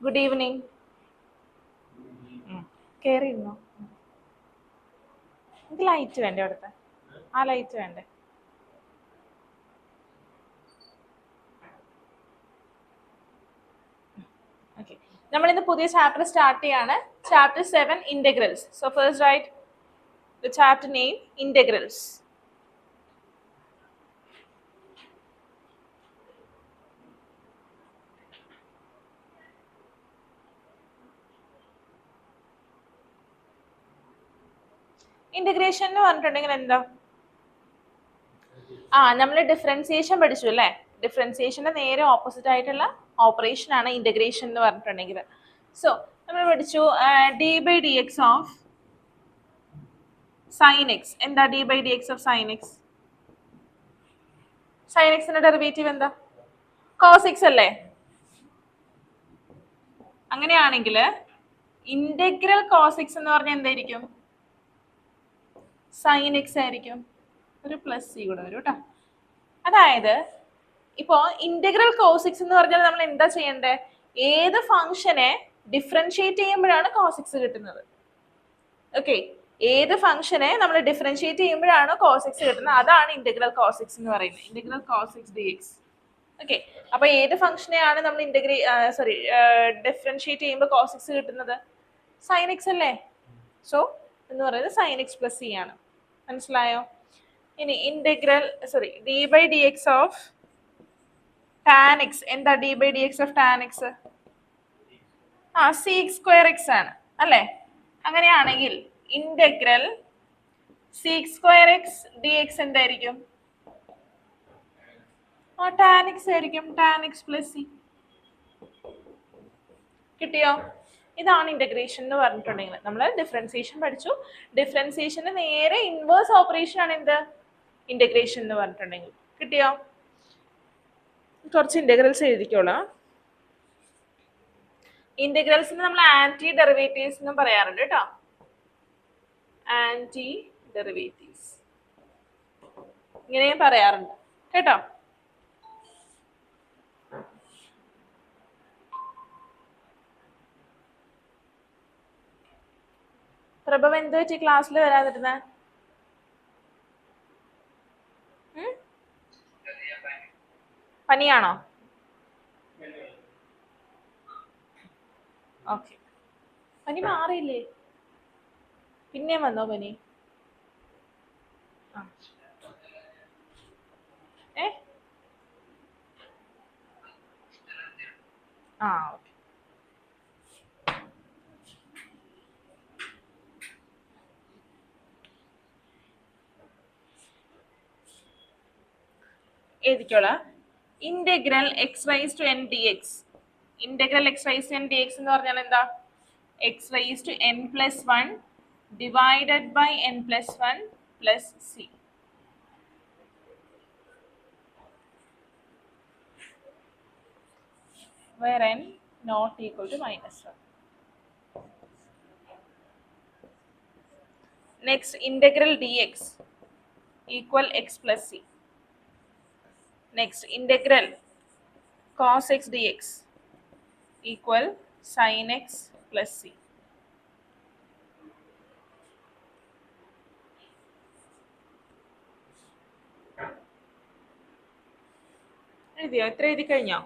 Good evening. കയറിയിരുന്നോ? എനിക്ക് light വേണ്ടേ അവിടുത്തെ? ആ ലൈറ്റ് വേണ്ടേ? ഓക്കെ, നമ്മളിന്ന് പുതിയ ചാപ്റ്റർ സ്റ്റാർട്ട് ചെയ്യാണ്. Chapter 7 integrals. So first write the chapter name integrals. Integration എന്ന് പറഞ്ഞിട്ടുണ്ടെങ്കിൽ എന്താ? നമ്മൾ ഡിഫറൻസിയേഷൻ പഠിച്ചു അല്ലേ? ഡിഫറൻസിയേഷന്റെ നേരെ ഓപ്പോസിറ്റ് ആയിട്ടുള്ള ഓപ്പറേഷൻ ആണ് ഇന്റഗ്രേഷൻ എന്ന് പറഞ്ഞിട്ടുണ്ടെങ്കിൽ. സോ നമ്മൾ പഠിച്ചു d by d x of sine x. എന്താ d by d x of sine x? Sine എക്സിന്റെ ഡെറിവേറ്റീവ് എന്താ? കോസ് എക്സ് അല്ലേ? അങ്ങനെയാണെങ്കിൽ ഇന്റഗ്രൽ കോസ് എക്സ് എന്ന് പറഞ്ഞാൽ എന്തായിരിക്കും? സൈൻ എക്സ് ആയിരിക്കും. ഒരു പ്ലസ് സി കൂടെ വരും കേട്ടോ. അതായത് ഇപ്പോ ഇന്റഗ്രൽ കോസ് എക്സ് എന്ന് പറഞ്ഞാൽ നമ്മൾ എന്താ ചെയ്യേണ്ടത്? ഏത് ഫംഗ്ഷനെ ഡിഫറൻഷിയേറ്റ് ചെയ്യുമ്പോഴാണ് കോസ് എക്സ് കിട്ടുന്നത്. ഓക്കെ, ഏത് ഫംഗ്ഷനെ നമ്മൾ ഡിഫറൻഷിയേറ്റ് ചെയ്യുമ്പോഴാണ് കോസ് എക്സ് കിട്ടുന്നത്, അതാണ് ഇന്റഗ്രൽ കോസ് എക്സ് എന്ന് പറയുന്നത്. Integral cos x d x. Okay, അപ്പൊ ഏത് ഫംഗ്ഷനെയാണ് നമ്മൾ ഡിഫറൻഷിയേറ്റ് ചെയ്യുമ്പോൾ കോസ് എക്സ് കിട്ടുന്നത്? സൈൻ എക്സ് അല്ലേ? സോ എന്ന് പറയുന്നത് സൈൻ എക്സ് പ്ലസ് സി ആണ്. മനസ്സിലായോ? ഇനി d by d x of tan x. എന്താ d by d x of tan x? Sec square x ആണ് അല്ലേ? അങ്ങനെയാണെങ്കിൽ integral sec square x d x എന്തായിരിക്കും? ടാൻ എക്സ് ആയിരിക്കും. Tan x plus c. കിട്ടിയോ? ഇതാണ് ഇന്റഗ്രേഷൻ എന്ന് പറഞ്ഞിട്ടുണ്ടെങ്കിൽ. നമ്മൾ ഡിഫറൻസിയേഷൻ പഠിച്ചു. ഡിഫറൻസിയേഷന് നേരെ ഇൻവേഴ്സ് ഓപ്പറേഷൻ ആണ് എന്ത്? ഇന്റഗ്രേഷൻ എന്ന് പറഞ്ഞിട്ടുണ്ടെങ്കിൽ. കിട്ടിയോ? കുറച്ച് ഇന്റഗ്രൽസ് എഴുതിക്കോളാം. ഇന്റഗ്രൽസിന് നമ്മൾ ആന്റി ഡെറിവേറ്റീവ്സ് എന്നും പറയാറുണ്ട് കേട്ടോ. ആന്റി ഡെറിവേറ്റീവ്സ് ഇങ്ങനെയും പറയാറുണ്ട് കേട്ടോ. പ്രഭവ എന്ത് വെച്ച് ക്ലാസ്സിൽ വരാതിരുന്ന? പനിയാണോ? ഓക്കെ, പനി മാറിയില്ലേ? പിന്നെയും വന്നോ പനി? ഓക്കെ. എഴുതിക്കോളാം. Integral x raise to n d x. Integral x raise to n d x എന്ന് പറഞ്ഞാൽ എന്താ? X raise to n plus 1 divided by n plus 1 plus c. where n not equal to -1. Next, integral dx equal x plus c. Next, integral cos x dx equal sin x plus c. എഴുതിയോ? എത്ര എഴുതി കഴിഞ്ഞോ?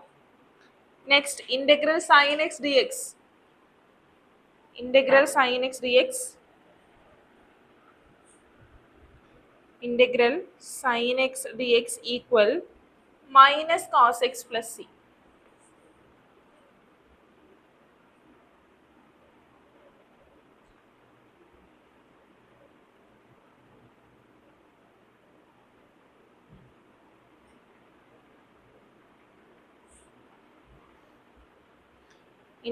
Next, integral sin x dx. Integral sin x dx. Integral sin x dx equal minus cos x plus c.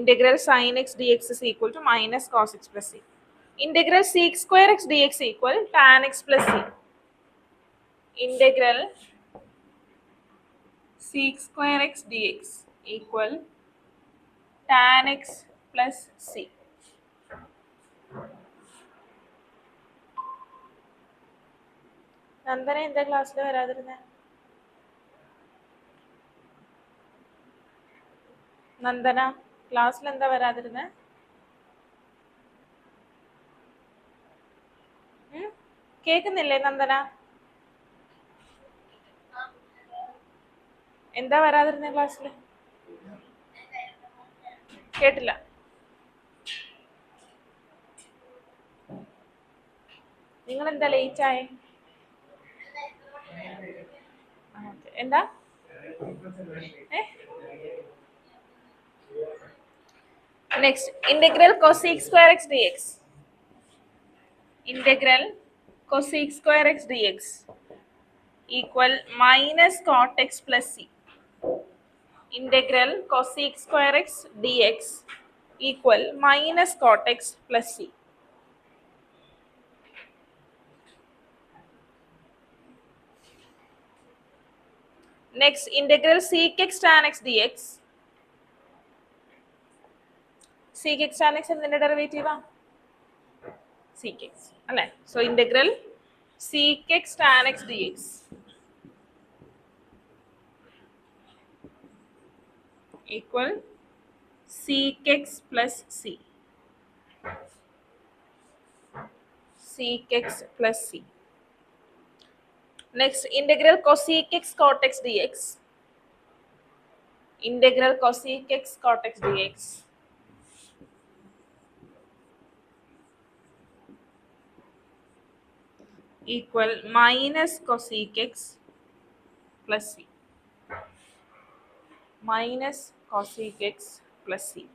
Integral sin x dx is equal to minus cos x plus c. Integral sec square x dx equal tan x plus c. Integral sec square x dx equal tan x plus c. Nandana എന്താ ക്ലാസ്സിൽ വരാതിരുന്നേ? നന്ദന ക്ലാസ്സിൽ എന്താ വരാതിരുന്നേ? കേക്കുന്നില്ലേ നന്ദന? എന്താ വരാതിരുന്നേ ക്ലാസ്സിൽ? കേട്ടില്ല. നിങ്ങൾ എന്താ ലേറ്റ് ആയേ? എന്താ? Next integral cosec square x d x. Integral cosec square x dx equal minus cot x plus c. Integral cosec square x dx equal minus cot x plus c. Next, integral sec x tan x dx. Sec x tan x എന്തിന്റെ ഡെറിവേറ്റീവാ? Sec x അല്ലേ? So integral sec x tan x dx equal sec x plus c. Sec x plus c. Next, integral cosec x cot x dx. Integral cosec x cot x dx equal minus cosec x plus c. Minus cosec x plus c.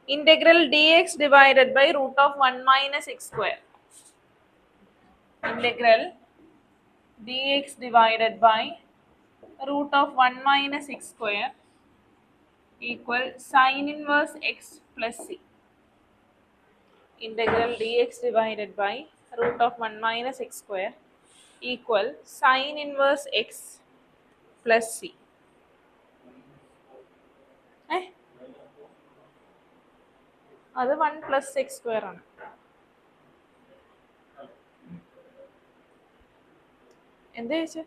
Integral dx divided by root of 1 minus x square. Integral dx divided by root of 1 minus x square equal sin inverse x plus c. Integral dx divided by root of 1 minus x square equal sin inverse x plus c. അത് 1 plus x square ആണ്. എന്താ ചോദിച്ചേ?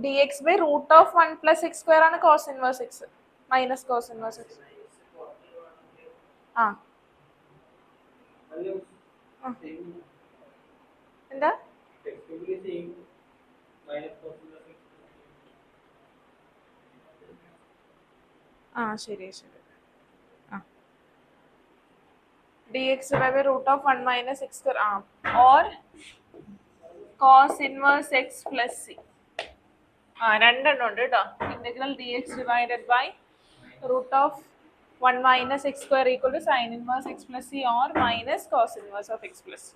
dx by root of 1 plus x square ആണ് cos inverse x minus cos inverse x. എന്താ? ശരി ശരി. dx by root of 1 minus x square or cos inverse x plus c. രണ്ടെണ്ണം ഉണ്ട് കേട്ടോ. Integral dx divided by root of 1 minus x square equal to sin inverse x plus c or minus cos inverse of x plus c.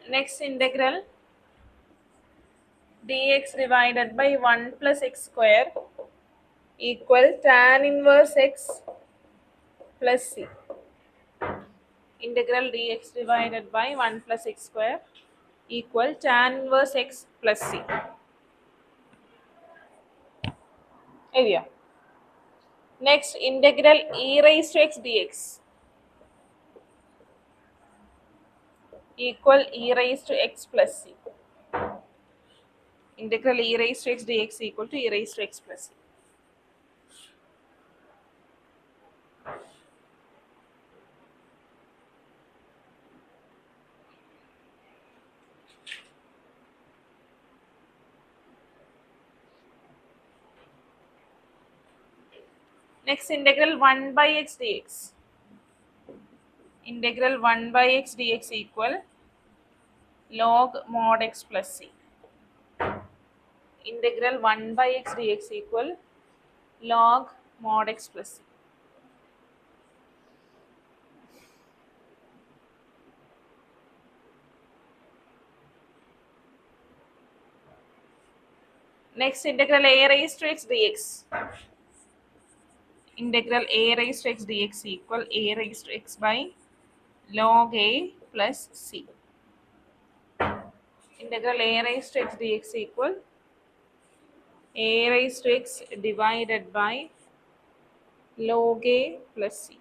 Next, integral dx divided by 1 plus x square equal tan inverse x plus c. Integral dx divided by 1 plus x square equal tan inverse x plus c. Area. Next, integral e raised to x dx equal e raised to x plus c. Integral e raised to x dx equal to e raised to x plus c. Next, integral 1 by x dx. Integral 1 by x dx equal log mod x plus c. Integral 1 by x dx equal log mod x plus c. Next, integral a raised to x dx. Integral a raised to x dx equal a raised to x by log a plus c. Integral a raised to x dx equal a raised to x divided by log a plus c.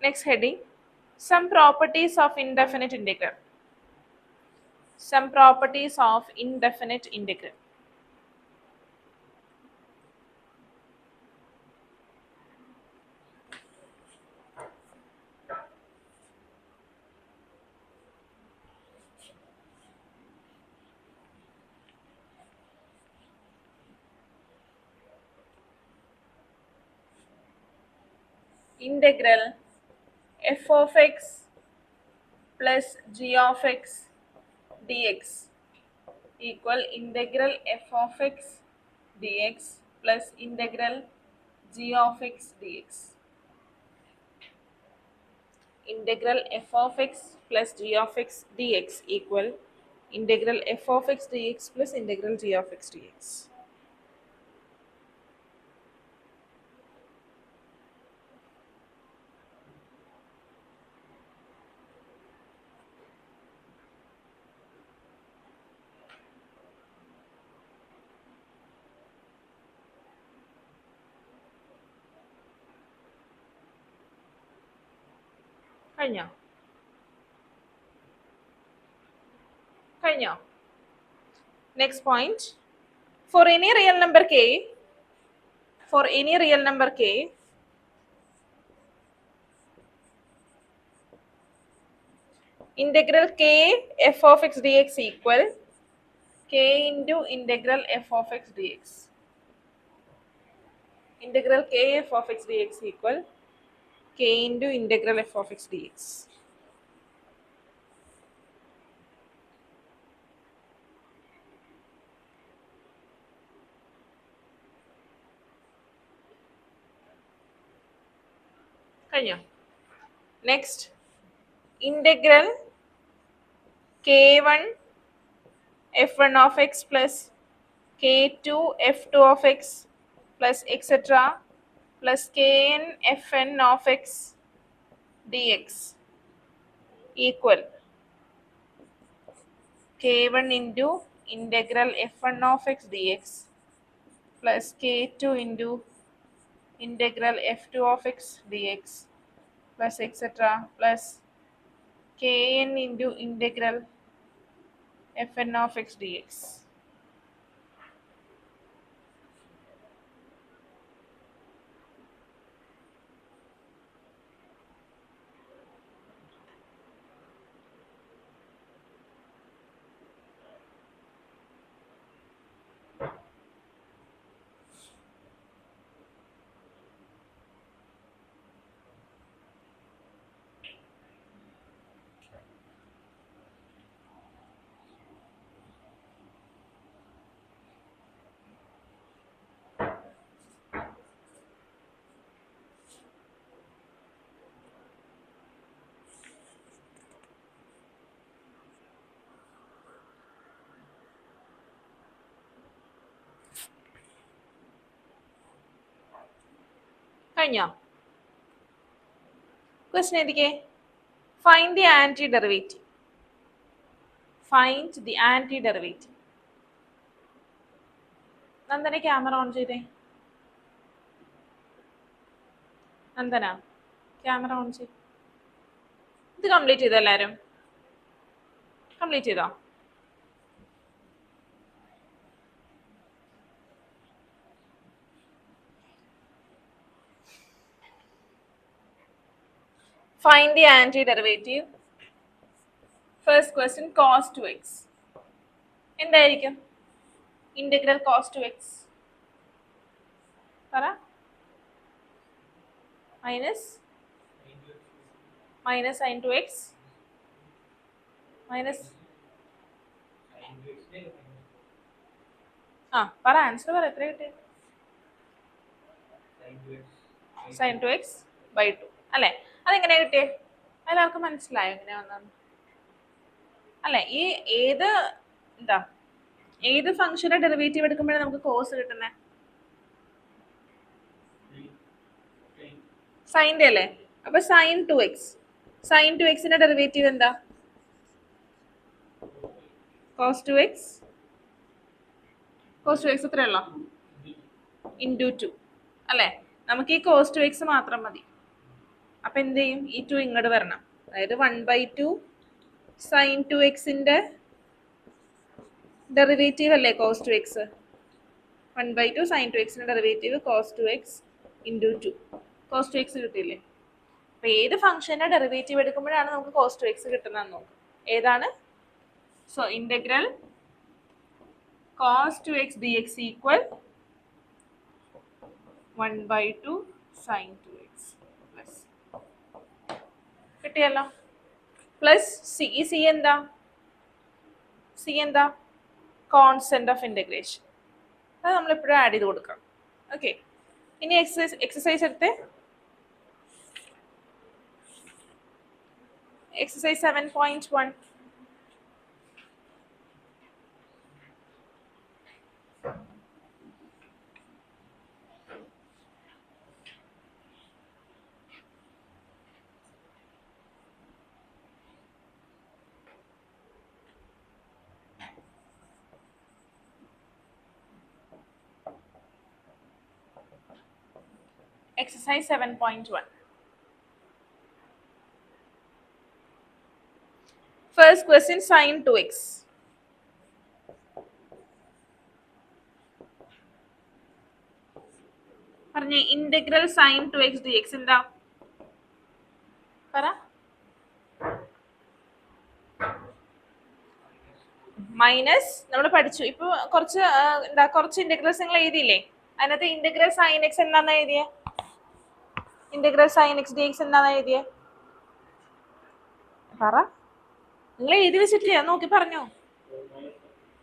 Next heading, some properties of indefinite integral. Some properties of indefinite integral. Integral f of x plus g of x dx equal integral f of x dx plus integral g of x dx. Integral f of x plus g of x dx equal integral f of x dx plus integral g of x dx. കഴിഞ്ഞോ? കഴിഞ്ഞോ? Next point, for any real number k, integral k f of x dx equal k into integral f of x dx. Integral k f of x dx equal k into integral f of x dx. കഴിഞ്ഞോ? Next, integral k1 f1 of x plus k2 f2 of x plus etc plus kn fn of x dx equal k1 into integral f1 of x dx plus k2 into integral f2 of x dx plus etc plus kn into integral fn of x dx. കഴിഞ്ഞോ? Question എഴുതിക്കേ. Find the antiderivative. Find the antiderivative. Nandana camera on ചെയ്തേ. Nandana camera on ചെയ്ത്. ഇത് complete ചെയ്തോ? എല്ലാവരും complete ചെയ്തോ? Find the antiderivative. First question, cos 2x. എന്തായിരിക്കും integral cos 2x? പറ. മൈനസ് sin 2x മൈനസ് പറ ആൻസർ പറ. എത്ര കിട്ടി? sin 2x by 2 അല്ലേ? അതെങ്ങനെയാ കിട്ടിയേ? എല്ലാവർക്കും മനസ്സിലായോ എങ്ങനെയാ വന്നത്? അല്ലെ, ഈ ഏത് ഫംഗ്ഷന്റെ ഡെറിവേറ്റീവ് എടുക്കുമ്പോഴാണ് നമുക്ക് കോസ് കിട്ടുന്നത്? സൈൻ്റെ അല്ലേ? അപ്പൊ sin 2x ന്റെ ഡെറിവേറ്റീവ് എന്താ? cos 2x എത്രയുള്ള ഇൻറ്റു 2 അല്ലേ? നമുക്ക് ഈ cos 2x മാത്രം മതി. അപ്പൊ എന്ത് ചെയ്യും? ഈ 2 ഇങ്ങോട്ട് വരണം. അതായത് 1/2 sin 2x ന്റെ ഡെറിവേറ്റീവ് അല്ലേ cos 2x? 1/2 sin 2x ന്റെ derivative cos 2x into 2. cos 2x കിട്ടിയില്ലേ? അപ്പൊ ഏത് ഫംഗ്ഷന്റെ ഡെറിവേറ്റീവ് എടുക്കുമ്പോഴാണ് നമുക്ക് cos 2x കിട്ടുന്നതെന്ന് നോക്കാം. ഏതാണ്? So integral cos 2x dx equal 1/2 sin 2x plus കിട്ടിയല്ലോ. പ്ലസ് സി എന്താ? Constant of integration. അത് നമ്മൾ എപ്പോഴും ആഡ് ചെയ്ത് കൊടുക്കാം. ഓക്കെ, ഇനി എക്സസൈസ് എടുത്തേ. Exercise 7.1. Exercise 7.1. First question, sin 2x. പറഞ്ഞേ, ഇന്റഗ്രൽ sin 2x dx എന്താ? പറ. മൈനസ് നമ്മൾ പഠിച്ചു. ഇപ്പൊ കുറച്ച് ഇന്റഗ്രൽസ് നിങ്ങൾ എഴുതിയില്ലേ? അതിനകത്ത് ഇന്റഗ്രൽ sin x എന്താണെന്ന് എഴുതിയേ? ഇന്റഗ്രൽ sin x dx എന്താണെന്ന് എഴുതിയേ? പറ. നിങ്ങൾ എഴുതി വെച്ചിട്ടില്ല, നോക്കി പറഞ്ഞോ.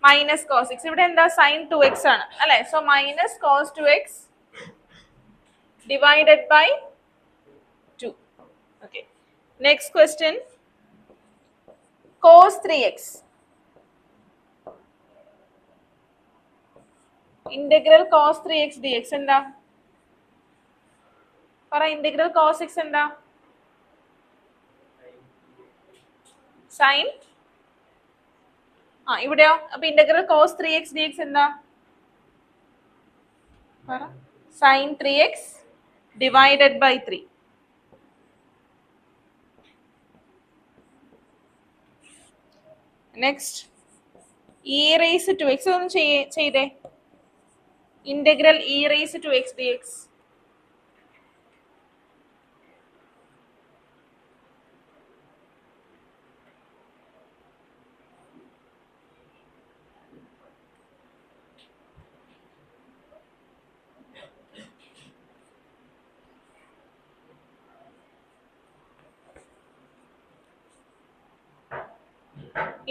Minus cos x. ഇവിടെ എന്താ? sin 2x ആണ് അല്ലെ? So minus cos 2x divided by 2. Okay. Next question, cos 3x. Integral cos 3x dx എന്താ? പറ. ഇന്റഗ്രൽ cos x എന്താ? സൈൻ. ഇവിടെയോ? അപ്പൊ ഇന്റഗ്രൽ cos 3x dx എന്താ? പറ. sin 3x divided by 3. Next, e raised to x ഒന്ന് ചെയ്തേ. Integral e raised to x dx.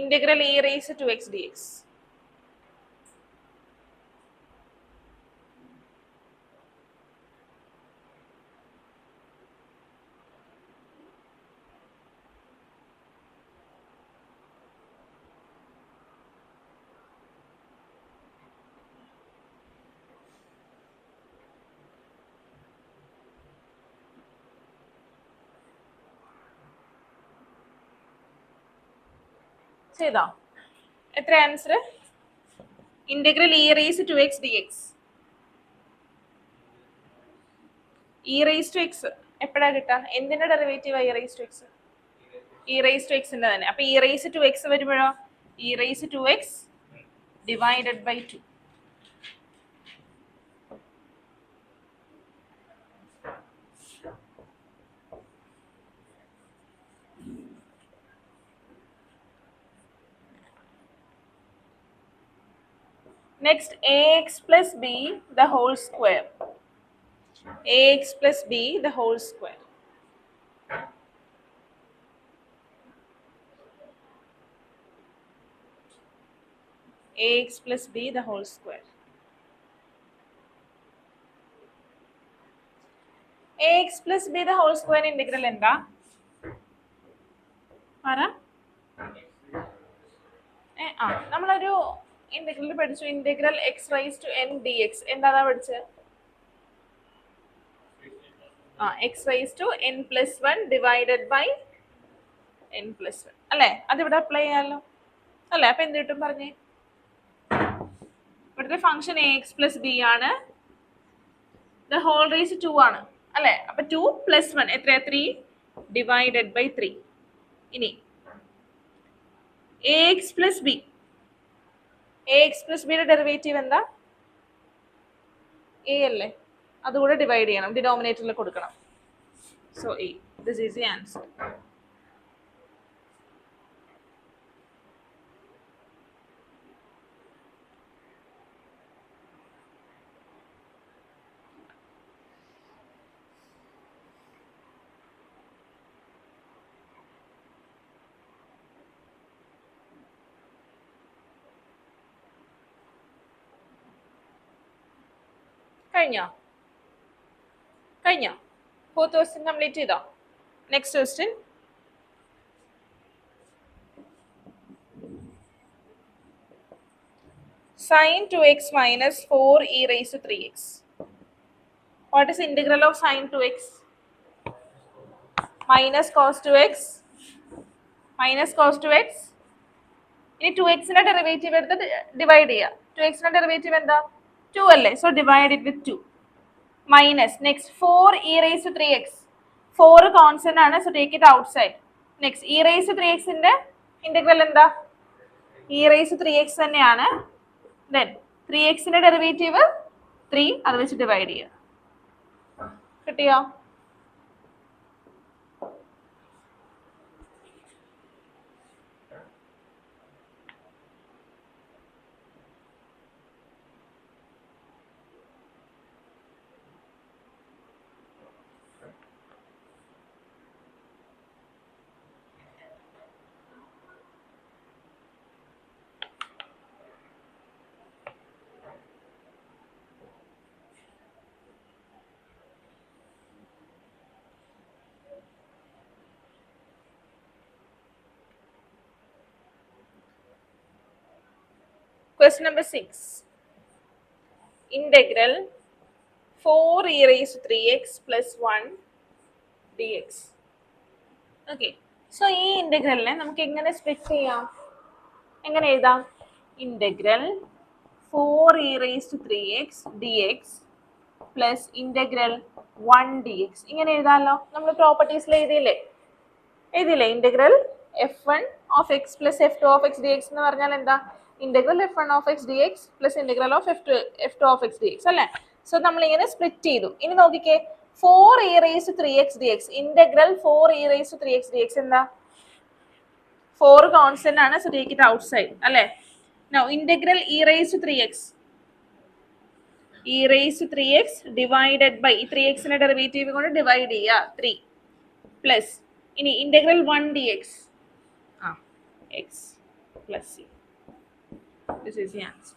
Integral e raised to x dx. ചെയ്തോ? എത്ര answer? Integral e raised to x dx. e raised to x എപ്പോഴാ കിട്ടാ? എന്തിന്റെ derivative e raised to x? e raised to x ന്റെ തന്നെ. അപ്പൊ e raised to x വരുമ്പോഴോ? e raised to x divided by 2. Next, ax plus b the whole square. Ax plus b the whole square. Ax plus b the whole square. Ax plus b the whole square integral എന്താ? പറ. നമ്മളൊരു integral പഠിച്ചു, integral x raise to n d x. എന്താ പഠിച്ചത്? X raise to n plus one divided by n plus one അല്ലേ? അതിവിടെ apply ചെയ്യാമല്ലോ അല്ലേ? അപ്പൊ എന്ത് കിട്ടും പറഞ്ഞേ? ഇവിടുത്തെ function A x plus B ആണ്, ദ ഹോൾ റേസ് 2 ആണ് അല്ലേ? അപ്പൊ 2 പ്ലസ് 1 എത്രയാ? 3 ഡിവൈഡഡ് ബൈ 3. ഇനി a x plus b, a x plus ബിയുടെ ഡെറിവേറ്റീവ് എന്താ? എ അല്ലേ? അതുകൂടെ ഡിവൈഡ് ചെയ്യണം, ഡിനോമിനേറ്ററിൽ കൊടുക്കണം. So a, this is the answer. കഴിഞ്ഞോ? ഫോർത്ത് ക്വസ്റ്റ്യൻ കംപ്ലീറ്റ് ചെയ്തോ? Next question. sin 2x minus 4 e raised to 3x. What is integral of sin 2x? Minus cos 2x. Minus cos 2x. ഇനി 2x ന്റെ derivative എടുത്ത് divide ചെയ്യുക. 2x ന്റെ derivative എന്താ? 2 അല്ലേ? So divide it with 2. Minus next 4 e raised to 3x. 4 constant ആണ്, so take it outside. Next e raised to 3x ന്റെ integral എന്താ? e raised to 3x തന്നെയാണ്. ദെൻ 3x ന്റെ ഡെറിവേറ്റീവ് 3, അത് വെച്ച് ഡിവൈഡ് ചെയ്യുക. കിട്ടിയോ? Question number 6. Integral 4 e raised to 3x plus 1 dx. Okay. So ഈ ഇന്റഗ്രലിനെ നമുക്ക് എങ്ങനെ സ്പ്ലിറ്റ് ചെയ്യാം? എങ്ങനെ എഴുതാം? Integral 4 e raised to 3x dx plus integral 1 dx. ഇങ്ങനെ എഴുതാമല്ലോ. നമ്മൾ പ്രോപ്പർട്ടീസിൽ എഴുതിയില്ലേ? Integral f1 of x plus f2 of x dx എന്ന് പറഞ്ഞാൽ എന്താ? Integral f1 of x dx plus integral of f2 of x dx അല്ലേ? സോ നമ്മൾ ഇങ്ങനെ സ്പ്ലിറ്റ് ചെയ്തു. ഇനി നോക്കിക്കേ, 4 e raised to 3x dx. Integral 4 e raised to 3x dx എന്താ? 4 കോൺസ്റ്റന്റ് ആണ്, സോ ടേക്ക് ഇറ്റ് ഔട്ട്സൈഡ് അല്ലേ? Now integral e raised to 3x. e raised to 3x divided by ഈ 3x ന്റെ ഡെറിവേറ്റീവ് കൊണ്ട് divide ചെയ്യുക 3 plus ഇനി integral 1 dx. x plus c. This is the answer.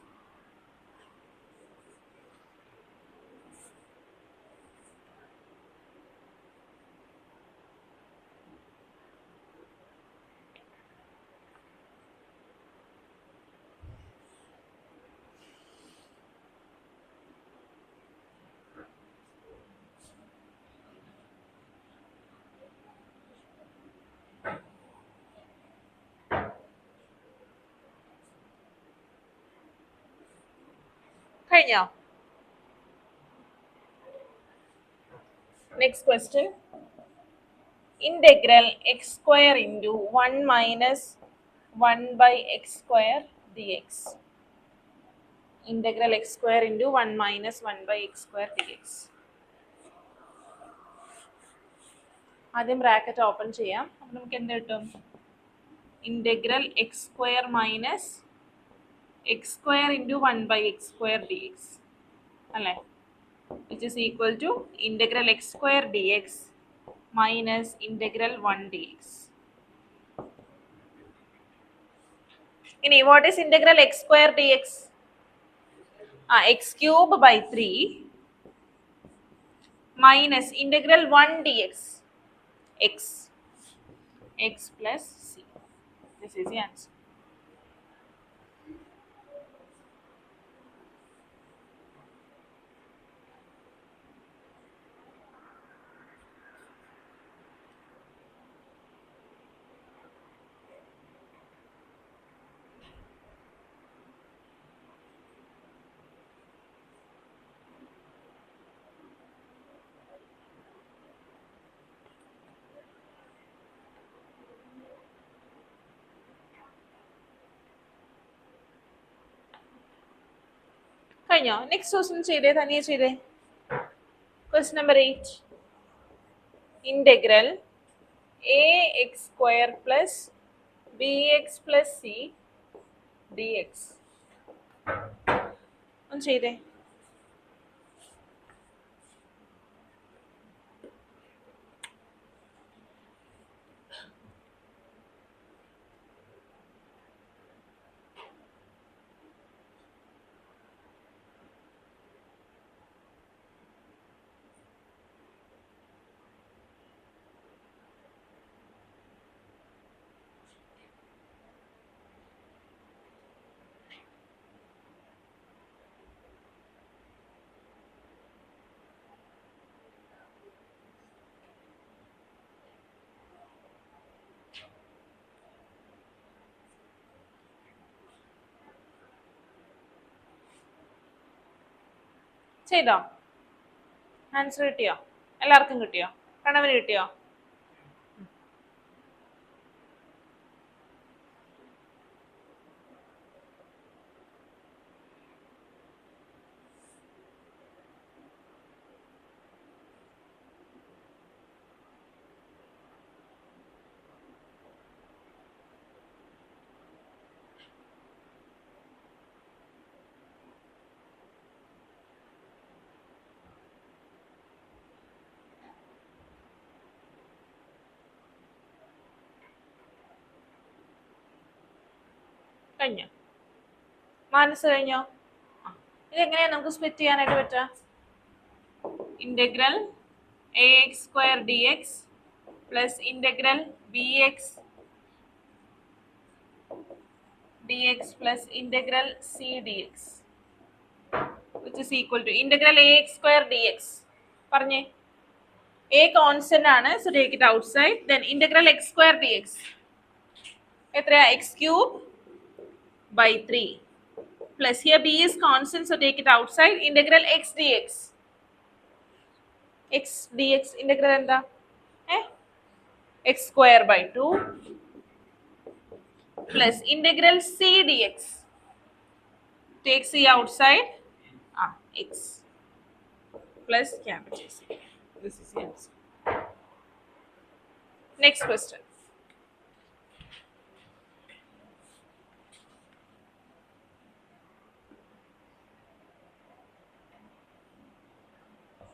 കഴിഞ്ഞോ? Next question. Integral x square into 1 minus 1 by x square d x. Integral x square into 1 minus 1 by x square d x. ആദ്യം bracket open ചെയ്യാം. അപ്പം നമുക്ക് എന്ത് കിട്ടും? Integral x square minus x square into 1/x square d x അല്ലേ, which is equal to integral x square d x minus integral 1 d x. ഇനി what is integral x square d x? X cube by 3 minus integral 1 dx x plus c. This is the answer. കഴിഞ്ഞോ? Next question ചെയ്തേ, തനിയെ ചെയ്തേ. Question number 8, integral a x square plus B X plus C d X. ഒന്ന് ചെയ്തേ. ചെയ്തോ? Answer കിട്ടിയോ? എല്ലാവർക്കും കിട്ടിയോ? കണവന് കിട്ടിയോ? കഴിഞ്ഞോ? മാനസ് കഴിഞ്ഞോ? ഇതെങ്ങനെയാ നമുക്ക് സ്പ്ലിറ്റ് ചെയ്യാനായിട്ട് പറ്റുക? Integral a x square d x plus integral b x d x plus integral c d x which is equal to integral a x square d x. പറഞ്ഞേ. എ കോൺസ്റ്റന്റ് ആണ്, so take it outside. Then integral x square d x എത്രയാ? X cube by 3 plus here b is constant, so take it outside. Integral x dx, x dx integral എന്താ? x square by 2 plus integral c dx, take c outside, x plus capital C. This is the answer. Next question.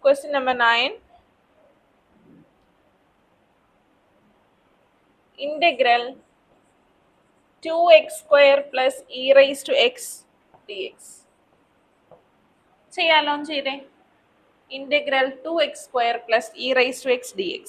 Question number 9. Integral 2x square plus e raised to x dx. ചെയ്യാലോ? ചെയ്തേ. Integral 2x square plus e raised to x dx.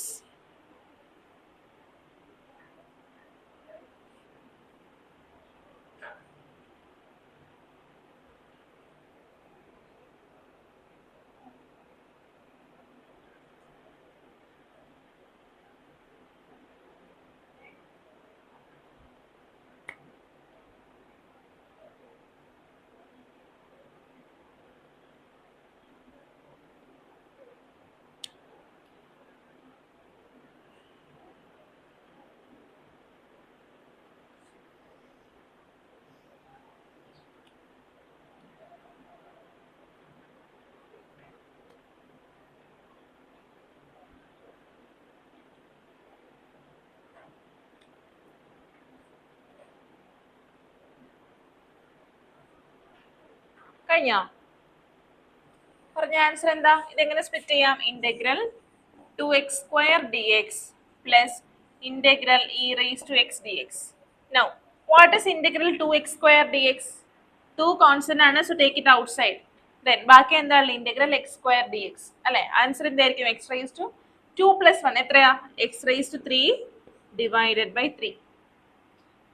കഴിഞ്ഞോ? പറഞ്ഞ answer എന്താ? ഇതെങ്ങനെ split ചെയ്യാം? Integral 2x² dx plus integral e raised to x dx. Now, what is integral 2x² dx? 2 constant ആണ്, so take it outside. Then ബാക്കി എന്താണ്? Integral x² dx അല്ലെ? Answer എന്തായിരിക്കും? x raised to 2 plus 1 എത്രയാ? x raised to 3 divided by 3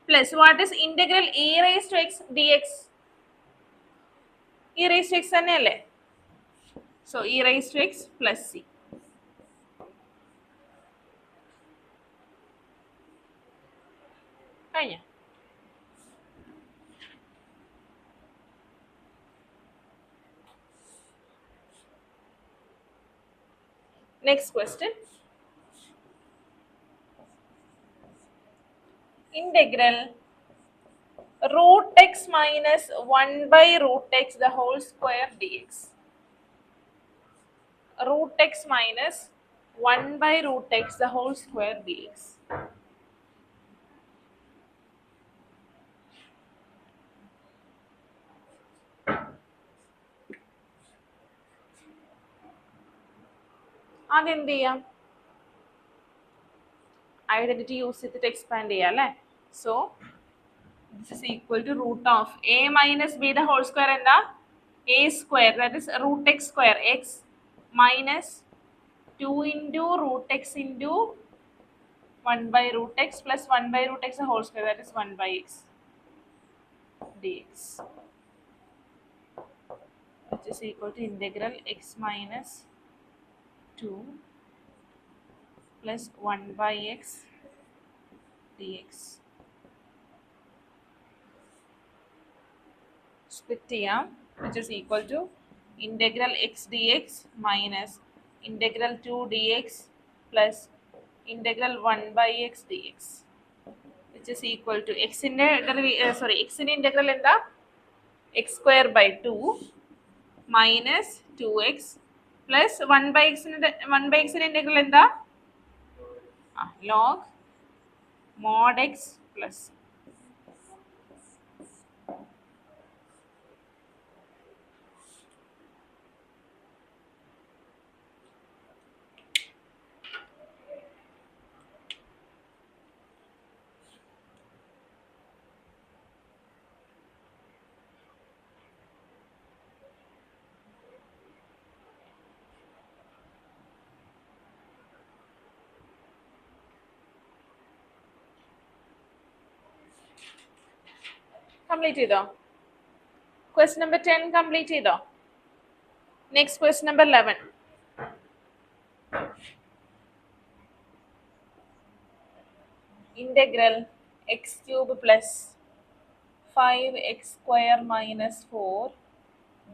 plus what is integral e raised to x dx? e raised to x തന്നെയല്ലേ? So e raised to x plus c. കഴിഞ്ഞ? Next question. Integral root x minus 1 by root x the whole square dx. Root x minus 1 by root x the whole square dx. അതെന്ത് ചെയ്യാം? Identity use ചെയ്തിട്ട് expand ചെയ്യാം അല്ലേ? So this is equal to root of a minus b the whole square എന്താ? a square, that is root x square, x minus 2 into root x into 1 by root x plus 1 by root x the whole square, that is 1 by x dx, which is equal to integral x minus 2 plus 1 by x dx. Split ചെയ്യാം, which is equal to integral x dx minus integral 2 dx plus integral 1 by x dx, which is equal to x in x in integral എന്താ? x square by 2 minus 2x plus 1 by x in integral എന്താ? log mod x plus complete ചെയ്തോ? Question number 10 complete ചെയ്തോ? Next question number 11. Integral x cube plus 5x square minus 4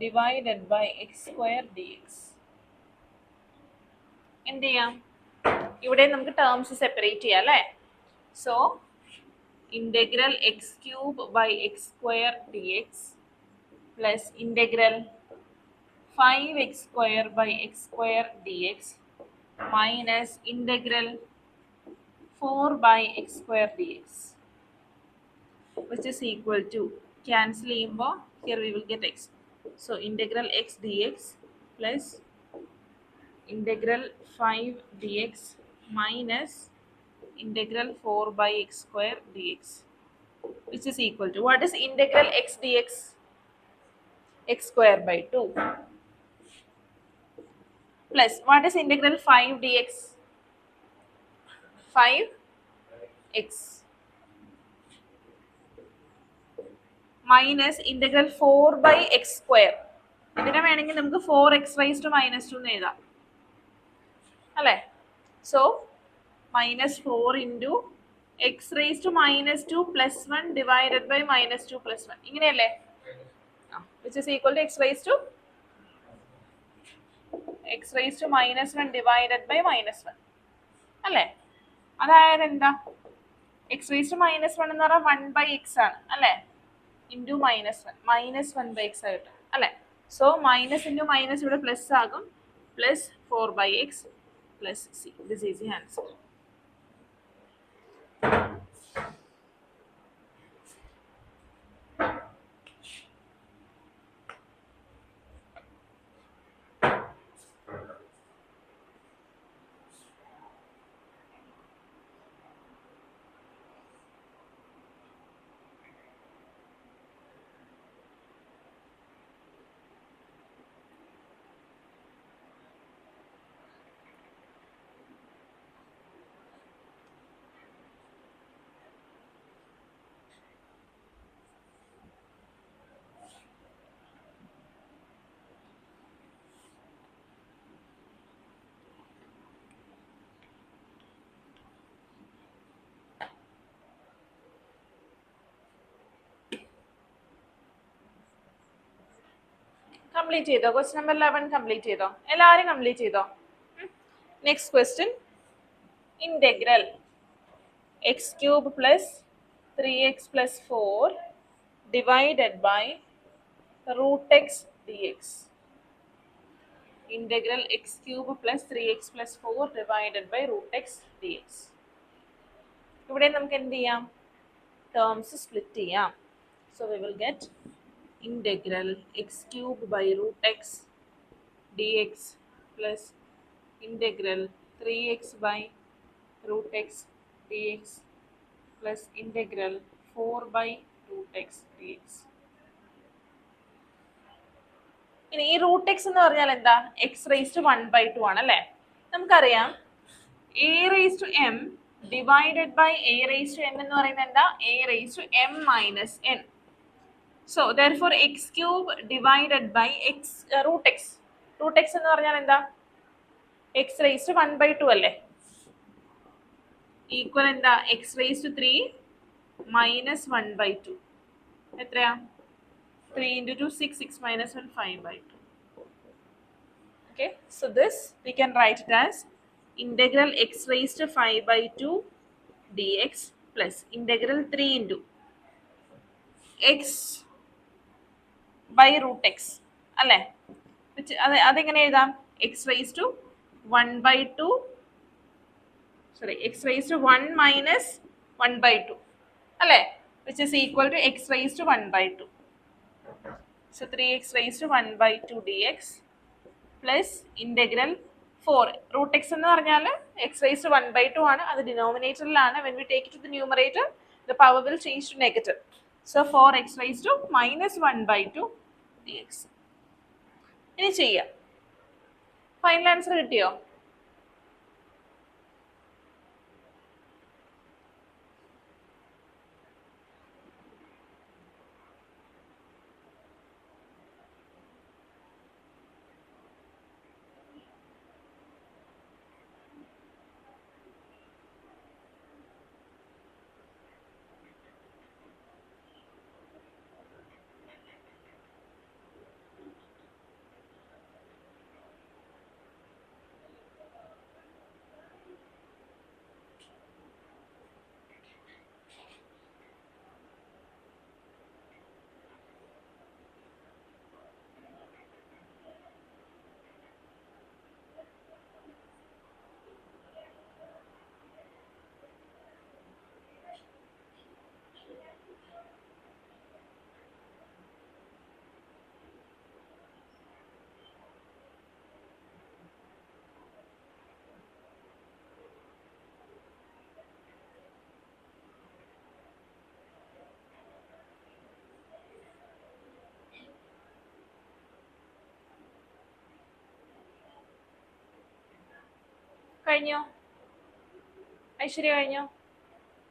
divided by x square dx. എന്ത് ചെയ്യാം? ഇവിടെ നമുക്ക് terms separate ചെയ്യാം അല്ലേ? So integral x cube by x square dx plus integral 5x square by x square dx minus integral 4 by x square dx, which is equal to cancel ചെയ്യുമ്പോൾ here we will get x. So integral x dx plus integral 5 dx minus integral 4 by x square dx, which is equal to what is integral x dx? X square by 2 plus what is integral 5 dx? 5x minus integral 4 by x square. ഇതിനെ വേണമെങ്കിൽ നമുക്ക് 4x raised to minus 2 എന്ന് എഴുതാം അല്ലേ? So minus 4 into x raised to minus 2 plus 1 divided by minus 2 plus 1. ഇങ്ങനെയല്ലേ? Which is equal to x raised to minus 1 divided by minus 1 അല്ലേ? അതായത് എന്താ? x raised to minus 1 എന്ന് പറഞ്ഞാൽ 1 by x ആണ് അല്ലേ? Into minus 1 minus 1 by x ആയിട്ട് അല്ലേ? സോ മൈനസ് ഇൻറ്റു മൈനസ് ഇവിടെ പ്ലസ് ആകും, plus 4 by x plus c. This is the answer. Complete ചെയ്തോ? ക്വസ്റ്റ്യൻ നമ്പർ 11 കംപ്ലീറ്റ് ചെയ്തോ? എല്ലാവരും കംപ്ലീറ്റ് ചെയ്തോ? Next question, integral x cube plus 3x plus 4 divided by root x dx. Integral x cube plus 3x plus 4 divided by root x dx. ഇവിടെ നമുക്ക് എന്ത് ചെയ്യാം? Terms split ചെയ്യാം. So we will get integral x cube by root x dx plus integral 3x by root x dx plus integral 4 by root x dx. ഇനി ഈ root x എന്ന് പറഞ്ഞാൽ എന്താ? എക്സ് റേസ് ടു 1/2 ആണ് അല്ലേ? നമുക്കറിയാം a raise to m divided by a raise to n എന്ന് പറയുന്നത് എന്താ? A raise to m minus n. So therefore x cube divided by x root x. Root x എന്ന് പറഞ്ഞാൽ എന്താ? എക്സ് റേസ് ടു 1/2 അല്ലേ? ഈക്വൽ എന്താ? X raise to 3 minus 1/2. എത്രയാ? 3 into 2, 6, 6 minus 1, 5/2. Okay, so this we can write it as integral x raised to 5/2 dx plus integral 3 into x by root x. അല്ലേ? അതെങ്ങനെ എഴുതാം? x raised to 1/2, sorry, x raised to 1 minus 1/2 അല്ലേ? Which is equal to x raised to 1/2. So 3x raised to 1/2 dx plus integral 4. Root x എന്ന് പറഞ്ഞാൽ x raised to 1/2 ആണ്. അത് ഡിനോമിനേറ്ററിലാണ്. When we take it to the numerator, the power will change to negative. So 4x raised to minus 1/2 dx. ഇനി ചെയ്യാം. Final answer കിട്ടിയോ? കഴിഞ്ഞോ? ഐശ്വര്യ കഴിഞ്ഞോ?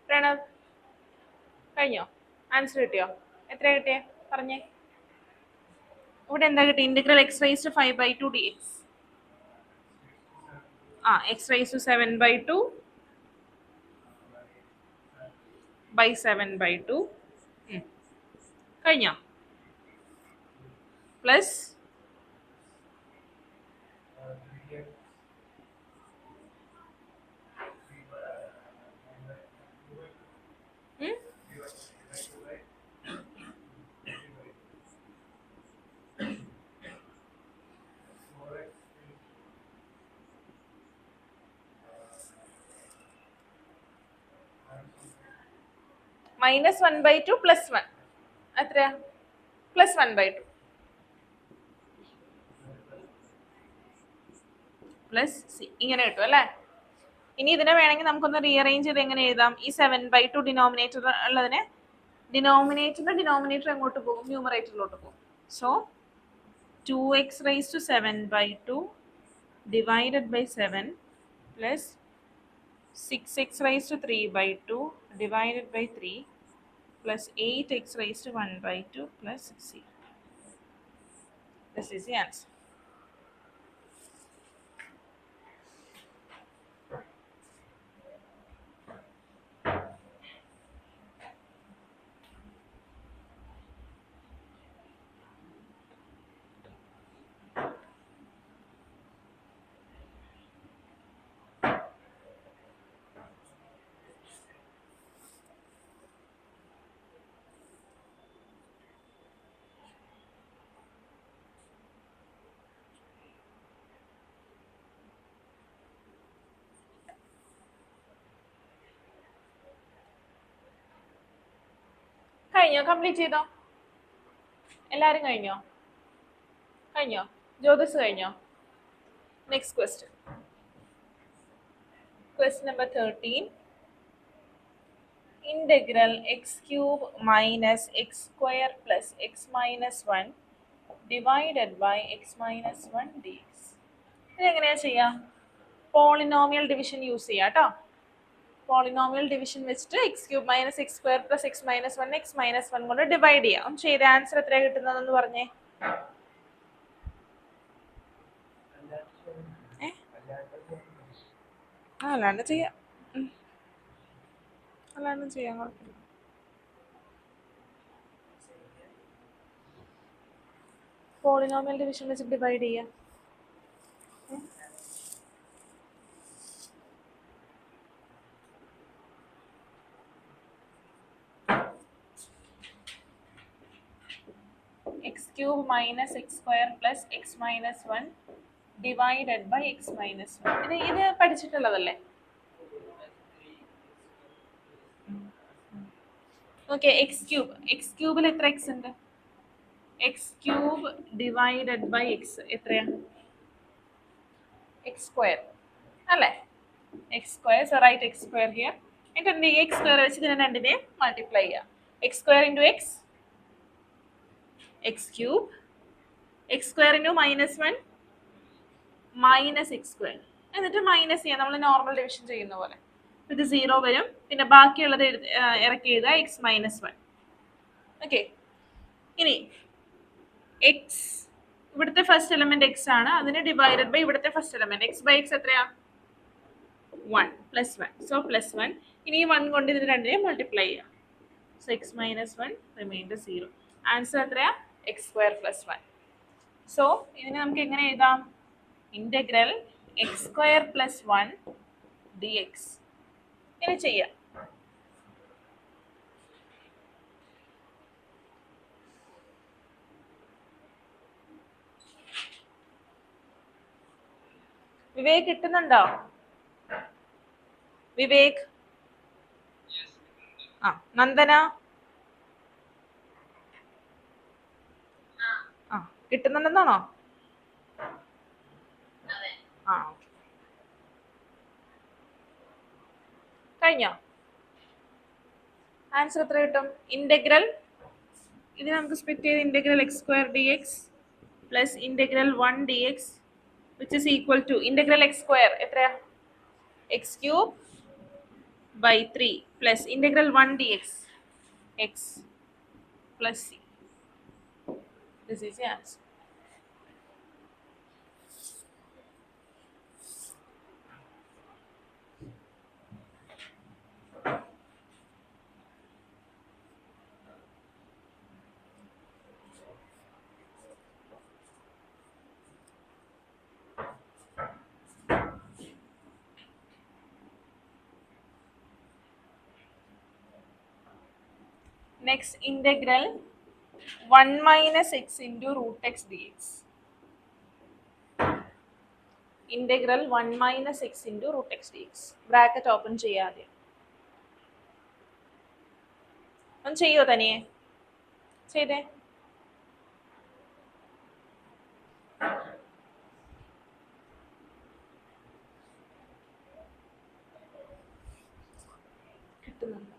പ്രണവ് കഴിഞ്ഞോ? ആൻസർ കിട്ടിയോ? എത്ര കിട്ടിയേ പറഞ്ഞേ? ഇവിടെ എന്താ കിട്ടി? Integral x raise to 5/2 dx. X raise to 7/2 by 7/2 കഴിഞ്ഞോ? പ്ലസ് minus 1/2 plus 1 എത്രയാ? plus 1/2 പ്ലസ് സി ഇങ്ങനെ കിട്ടും അല്ലേ? ഇനി ഇതിനെ വേണമെങ്കിൽ നമുക്കൊന്ന് റീഅറേഞ്ച് ചെയ്ത് എങ്ങനെ എഴുതാം? ഈ 7/2 ഡിനോമിനേറ്റർ ഉള്ളതിനെ ഡിനോമിനേറ്റർ എങ്ങോട്ട് പോകും? ന്യൂമറേറ്ററിലോട്ട് പോകും. So 2x raised to 7/2 divided by 7 plus 6x raised to 3/2 divided by 3 plus 8x raised to 1/2 plus c. This is the answer. കഴിഞ്ഞോ? കംപ്ലീറ്റ് ചെയ്തോ? എല്ലാരും കഴിഞ്ഞോ? കഴിഞ്ഞോ? ജ്യോതിസ് കഴിഞ്ഞോ? Next question. Question number 13. Integral x cube minus x square plus x minus 1 divided by x minus 1 dx. ഇതെങ്ങനെയാ ചെയ്യാം? Polynomial division use ചെയ്യാം കേട്ടോ. പോളിനോമിയൽ ഡിവിഷൻ വെച്ചിട്ട് X cube minus x square plus x minus one X minus one കൊണ്ട് divide ചെയ്യാം. ഒന്ന് ചെയ്ത answer എത്രയാണ് കിട്ടുന്നതെന്ന് പറഞ്ഞേ. അല്ലാണ്ട് ചെയ്യാം, അല്ലാണ്ട് ചെയ്യാം, കുഴപ്പമില്ല. പോളിനോമിയൽ ഡിവിഷൻ വെച്ച് ഡിവൈഡ് ചെയ്യാം. X cube minus x square plus x minus one divided by x minus one. ഇത് പഠിച്ചിട്ടുള്ളതല്ലേ? ഓക്കെ, എക്സ് ക്യൂബിൽ എത്ര എക്സ് ഉണ്ട്? X cube divided by x എത്രയാ? എക്സ് സ്ക്വയർ അല്ലേ? X square. So write x square here. എന്നിട്ട് എന്ത് ചെയ്യുക? എക്സ് സ്ക്വയർ വെച്ച് ഇതിനെ രണ്ടിനെയും മൾട്ടിപ്ലൈ ചെയ്യുക. X square into X, x cube, X square into minus one minus x square. എന്നിട്ട് മൈനസ് ചെയ്യാം, നമ്മൾ നോർമൽ ഡിവിഷൻ ചെയ്യുന്ന പോലെ. ഇത് 0 വരും. പിന്നെ ബാക്കിയുള്ളത് ഇറക്കി എഴുതുക, എക്സ് മൈനസ് വൺ. ഓക്കെ, ഇനി എക്സ്, ഇവിടുത്തെ ഫസ്റ്റ് എലമെന്റ് എക്സ് ആണ്, അതിന് ഡിവൈഡഡ് ബൈ ഇവിടുത്തെ first element x by x എത്രയാ? 1 പ്ലസ് 1. So plus 1. ഇനി ഈ 1 കൊണ്ട് ഇതിന് രണ്ടിനെയും മൾട്ടിപ്ലൈ ചെയ്യാം. So x minus 1 remainder 0. Answer എത്രയാ? X square plus 1. സോ ഇതിനെ നമുക്ക് എങ്ങനെ എഴുതാം? Integral x square plus 1 d x. ഇങ്ങനെ ചെയ്യാം. വിവേക് കിട്ടുന്നുണ്ടോ? വിവേക്. ആ, നന്ദന. ആ, കിട്ടുന്നുണ്ടെന്നാണോ? ആ, കഴിഞ്ഞോ? ആൻസർ എത്ര കിട്ടും? ഇന്റഗ്രൽ, ഇത് നമുക്ക് സ്പ്ലിറ്റ് ചെയ്ത് integral x square d x plus integral 1 d x which is equal to integral x square എത്രയാ? X cube by 3 plus integral 1 d x x plus c. This is the answer. Next, integral 1 minus x into root x dx. Integral 1 minus x into root x dx. Bracket open ചെയ്യാതെ. ഒന്ന് ചെയ്യോ തനിയെ? ചെയ്തേ. കിട്ടുന്നുണ്ട്.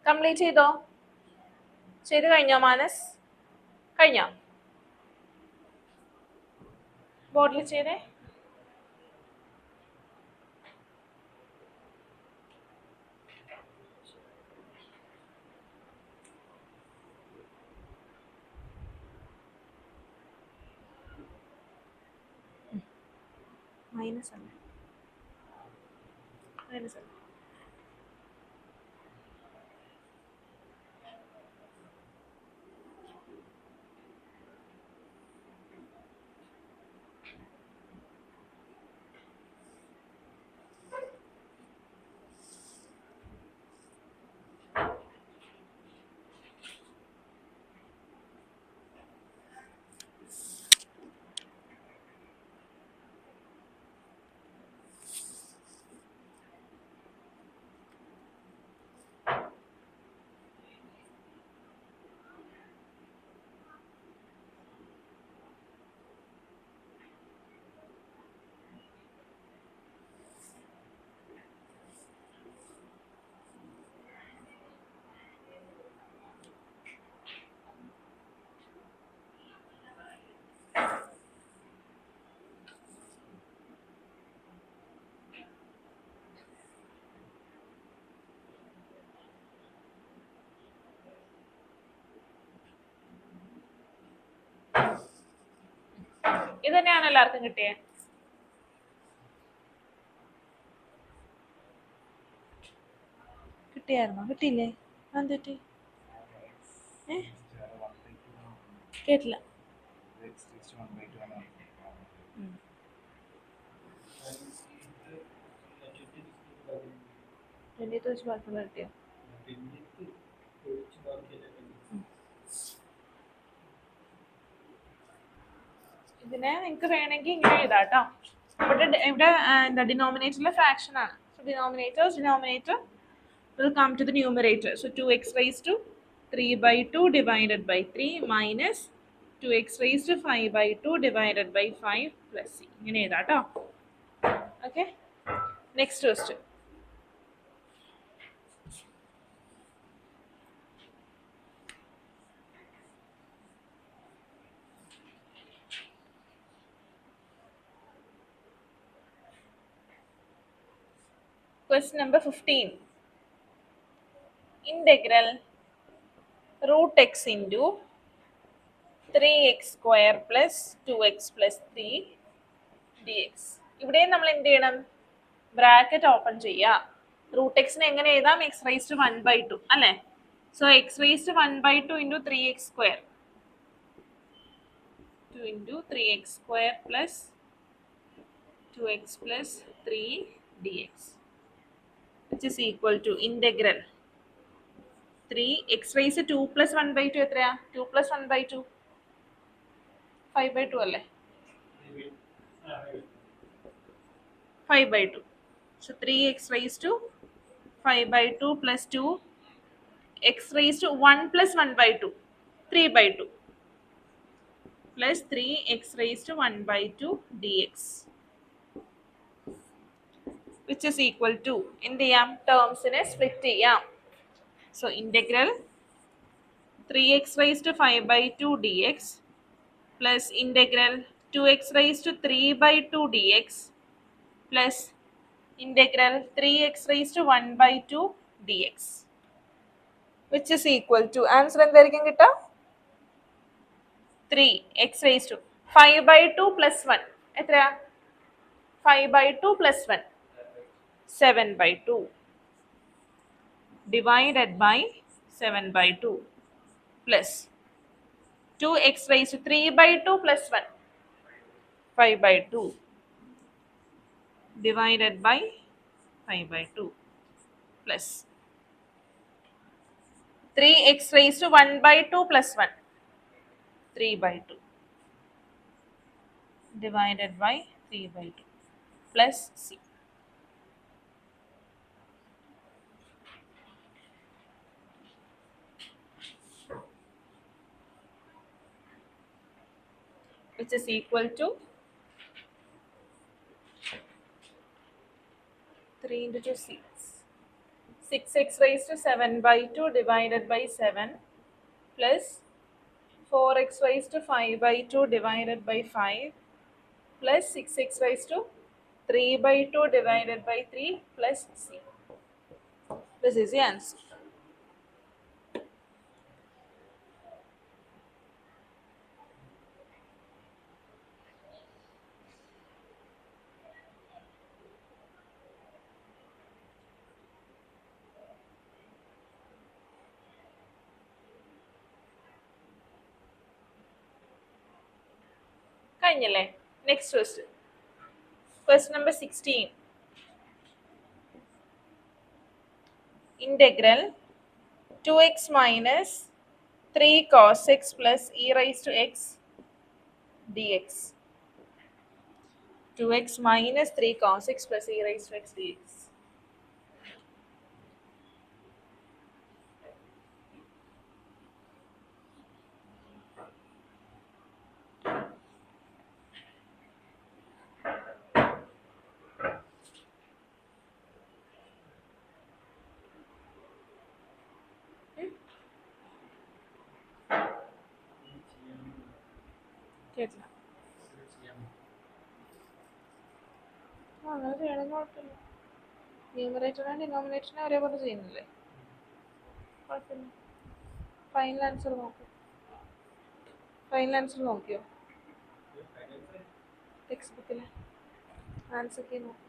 Complete ചെയ്തോ? ചെയ്ത് കഴിഞ്ഞോ മാനസ്? കഴിഞ്ഞോ? ബോർഡിൽ ചെയ്തേ. മൈനസ് അല്ലേ? മൈനസ് അല്ലേ? ഇത് തന്നെയാണ് എല്ലാവർക്കും കിട്ടിയത്. കിട്ടിയായിരുന്നോ? കിട്ടിയില്ലേ? എന്തെറ്റി? കേട്ടില്ല. കിട്ടിയോ? ഇതിനെ നിങ്ങൾക്ക് വേണമെങ്കിൽ ഇങ്ങനെ എഴുതാട്ടോ. ഇവിടെ എന്താ ഡിനോമിനേറ്ററിലെ ഫ്രാക്ഷൻ ആണ്. So denominator will come to the numerator. So 2x raised to 3 by 2 divided by 3 minus 2x raised to 5 by 2 divided by 5 plus c. ഇങ്ങനെ എഴുതാട്ടോ. Okay. Next question. Question number 15. Integral root x into 3x square plus 2x plus 3 dx. ഇവിടെ നമ്മൾ എന്ത് ചെയ്യണം? Bracket open ചെയ്യുക. Root എക്സിനെ എങ്ങനെ എഴുതാം? X raise to 1/2 അല്ലേ? So x raise to 1/2 into 3x square 2 into 3x square plus 2x plus 3 dx which is equal to integral 3x raised to 2 plus 1/2 എത്രയാ? 2 plus 1/2 5/2 അല്ലേ? 5/2. So 3x raised to 5/2 plus 2 x raised to 1 plus 1/2 3/2 plus 3x raised to 1/2 dx which is equal to എന്ത് ചെയ്യാം? ടേംസിനെ split ചെയ്യാം. So integral 3x raised to 5/2 dx plus integral 2x raised to 3/2 dx plus integral 3x raised to 1/2 dx which is equal to answer എന്തായിരിക്കും കിട്ടുക? 3x raised to 5/2 plus 1 എത്രയാ? 5/2 plus 1 7/2 divided by 7/2 plus 2x raised to 3/2 plus 1 5/2 divided by 5/2 plus 3x raised to 1/2 plus 1 3/2 divided by 3/2 plus c. Which is equal to 3 into 2 6 6x raised to 7 by 2 divided by 7 plus 4x raised to 5 by 2 divided by 5 plus 6x raised to 3 by 2 divided by 3 plus c. This is the answer. കഴിഞ്ഞല്ലേ? Next question. Question number 16. Integral 2x minus 3 cos x plus e raised to x dx. 2x minus 3 cos x plus e raised to x dx. കേട്ടില്ല. അങ്ങനെ ചെയ്യണമെന്ന് കുഴപ്പമില്ല. ന്യൂമറേറ്ററിനെ ഡിനോമിനേറ്ററിനെ ഒരേപോലെ ചെയ്യുന്നില്ലേ? കുഴപ്പമില്ല. Final answer നോക്കൂ. Final answer നോക്കിയോ? ടെക്സ്റ്റ് ബുക്കിലെ ആൻസർ കീ നോക്കൂ.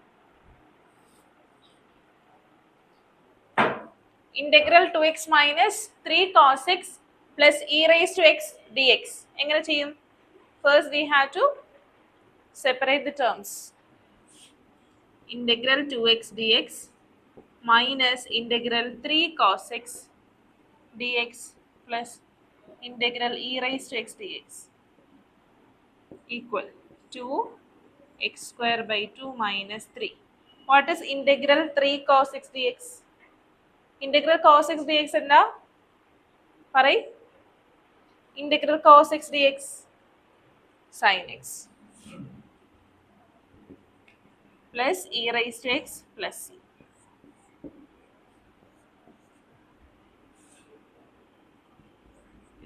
Integral 2x minus 3 cos x plus e raised to x dx. എങ്ങനെ ചെയ്യും? First we have to separate the terms. Integral 2x dx minus integral 3 cos x dx plus integral e raised to x dx equal to x square by 2 minus 3. What is integral 3 cos x dx? Integral cos x dx എന്താ? പറയ്. Integral cos x dx sin x plus e raised to x plus c.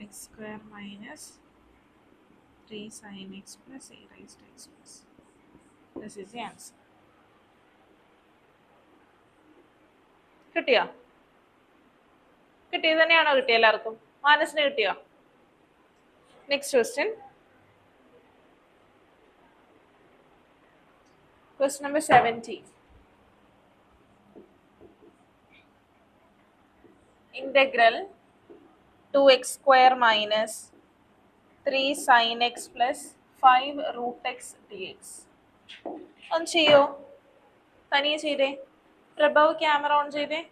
X square minus 3 sin x plus e raised to x plus. This is the answer. കിട്ടിയോ? കിട്ടിയത് തന്നെയാണോ? കിട്ടിയ എല്ലാവർക്കും? മാനസിന് കിട്ടിയോ? Next question. Question number 17. Integral 2x square minus 3 sin x plus 5 root x dx. ഒന്ന് ചെയ്യോ? തനിയെ ചെയ്തേ. പ്രഭവ് ക്യാമറ ഓൺ ചെയ്തേ.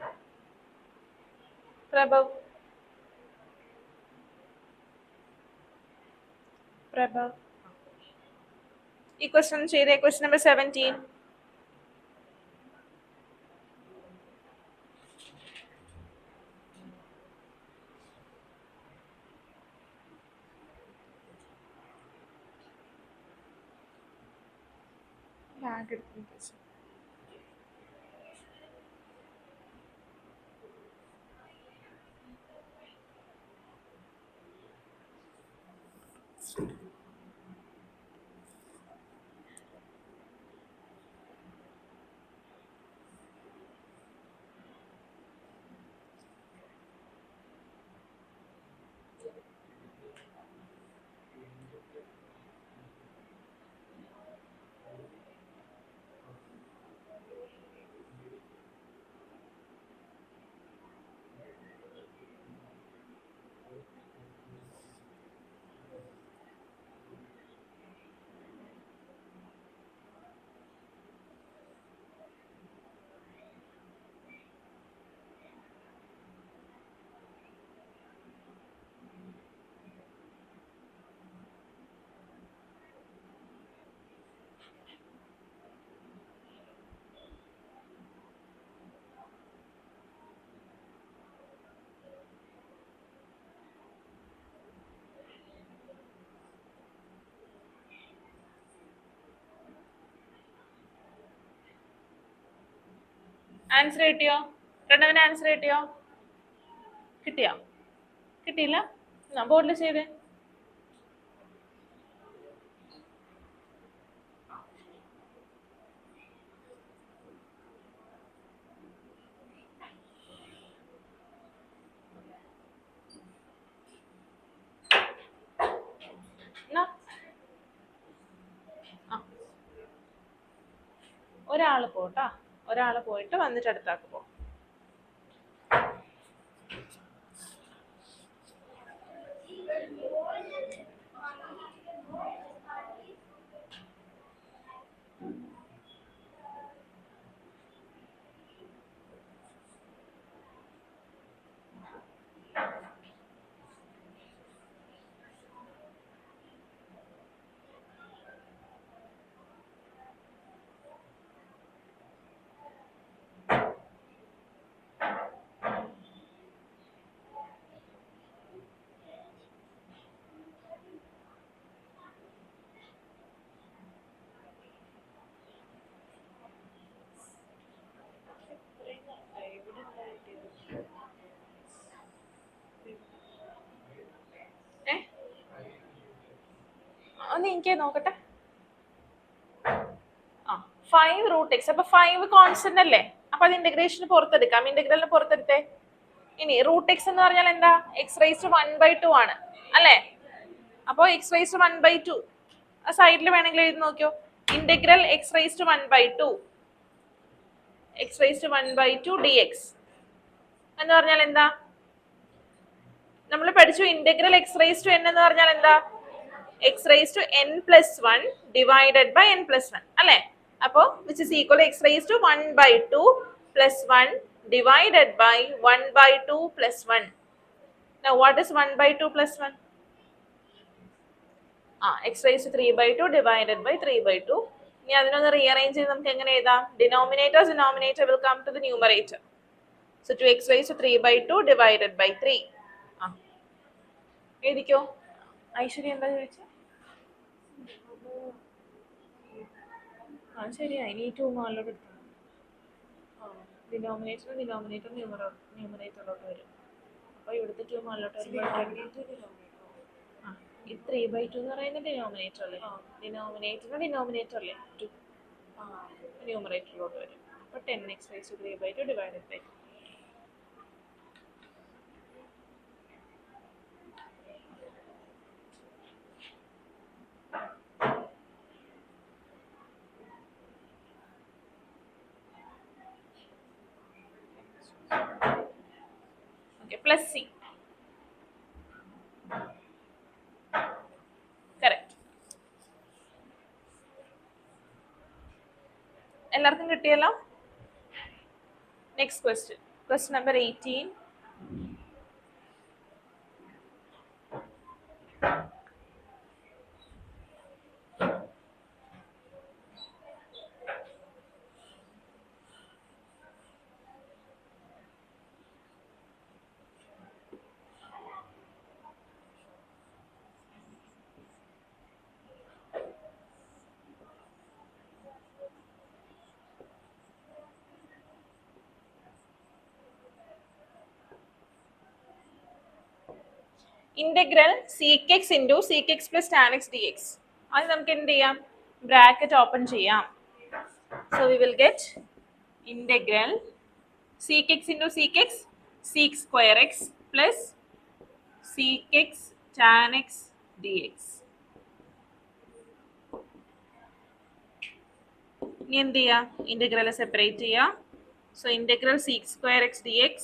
പ്രഭവ് ഈ ക്വസ്റ്റ്യൻ ചെയ്തേ. Question number 17. ലാഗ് എടുത്തു. ആൻസർ കിട്ടിയോ? രണ്ടവന് ആൻസർ കിട്ടിയോ? കിട്ടിയോ? കിട്ടിയില്ല? ബോർഡിൽ ചെയ്തേ. ഒരാള് പോട്ടാ, ഒരാള് പോയിട്ട് വന്നിട്ട് അടുത്താക്ക് പോ. ഒന്ന് എനിക്ക് നോക്കട്ടെ. ആ 5 റൂട്ട് എക്സ്. അപ്പൊ 5 കോൺസ്റ്റന്റ് അല്ലേ, അപ്പൊ അത് ഇന്റഗ്രേഷന് പുറത്തെടുക്കാം. ഇന്റഗ്രലിന് പുറത്തെടുത്തേ. ഇനി റൂട്ട് എക്സ് എന്ന് പറഞ്ഞാൽ എന്താ? എക്സ് റൈസ് ടു 1/2 ആണ് അല്ലേ? അപ്പൊ എക്സ് റൈസ് ടു 1/2 ആ സൈഡിൽ വേണമെങ്കിൽ എഴുതി നോക്കിയോ. Integral x raise to 1/2 x raise to 1/2 dx എന്ന് പറഞ്ഞാൽ എന്താ? നമ്മൾ പഠിച്ചു integral x raise to n എന്ന് പറഞ്ഞാൽ എന്താ? X raise to n+1 divided by n+1 അല്ലേ? അപ്പോ which is equal x raise to 1/2 + 1 divided by 1/2 + 1. Now what is 1/2 + 1? X raise to 3/2 divided by 3/2. ഇനി അതിനൊന്ന് റീഅറേഞ്ച് ചെയ്ത് നമുക്ക് എങ്ങനെ എഴുതാം? Denominator will come to the numerator. So 2x raised to 3/2 divided by 3. എഴുതിക്കോ. ഐശ്വര്യ എന്താ ചോദിച്ചത്? ശരിയാ, ഇനി 2 മുകളിലോട്ട് എടുത്തു. ഡിനോമിനേറ്റർ ന്യൂമറേറ്ററിലോട്ട് വരും. അപ്പൊ ഇവിടുത്തെ 2 മുകളിലോട്ട് വരുമ്പോൾ ഈ 3/2 എന്ന് പറയുന്നത് ഡിനോമിനേറ്റർ അല്ലേ? ഡിനോമിനേറ്റർ അല്ലേ 2? ന്യൂമറേറ്ററിലോട്ട് വരും. അപ്പൊ 10x raised to 3/2 divided by 2. Plus c. Correct. എല്ലാവർക്കും കിട്ടിയല്ലോ? Next question, question number 18. Integral sec x into sec x plus tan x dx. അത് നമുക്ക് എന്ത് ചെയ്യാം? ബ്രാക്കറ്റ് ഓപ്പൺ ചെയ്യാം. So we will get integral sec x into sec x sec square x plus sec x tan x dx. ഇനി എന്ത് ചെയ്യാം? Integral separate ചെയ്യാം. So integral sec square x dx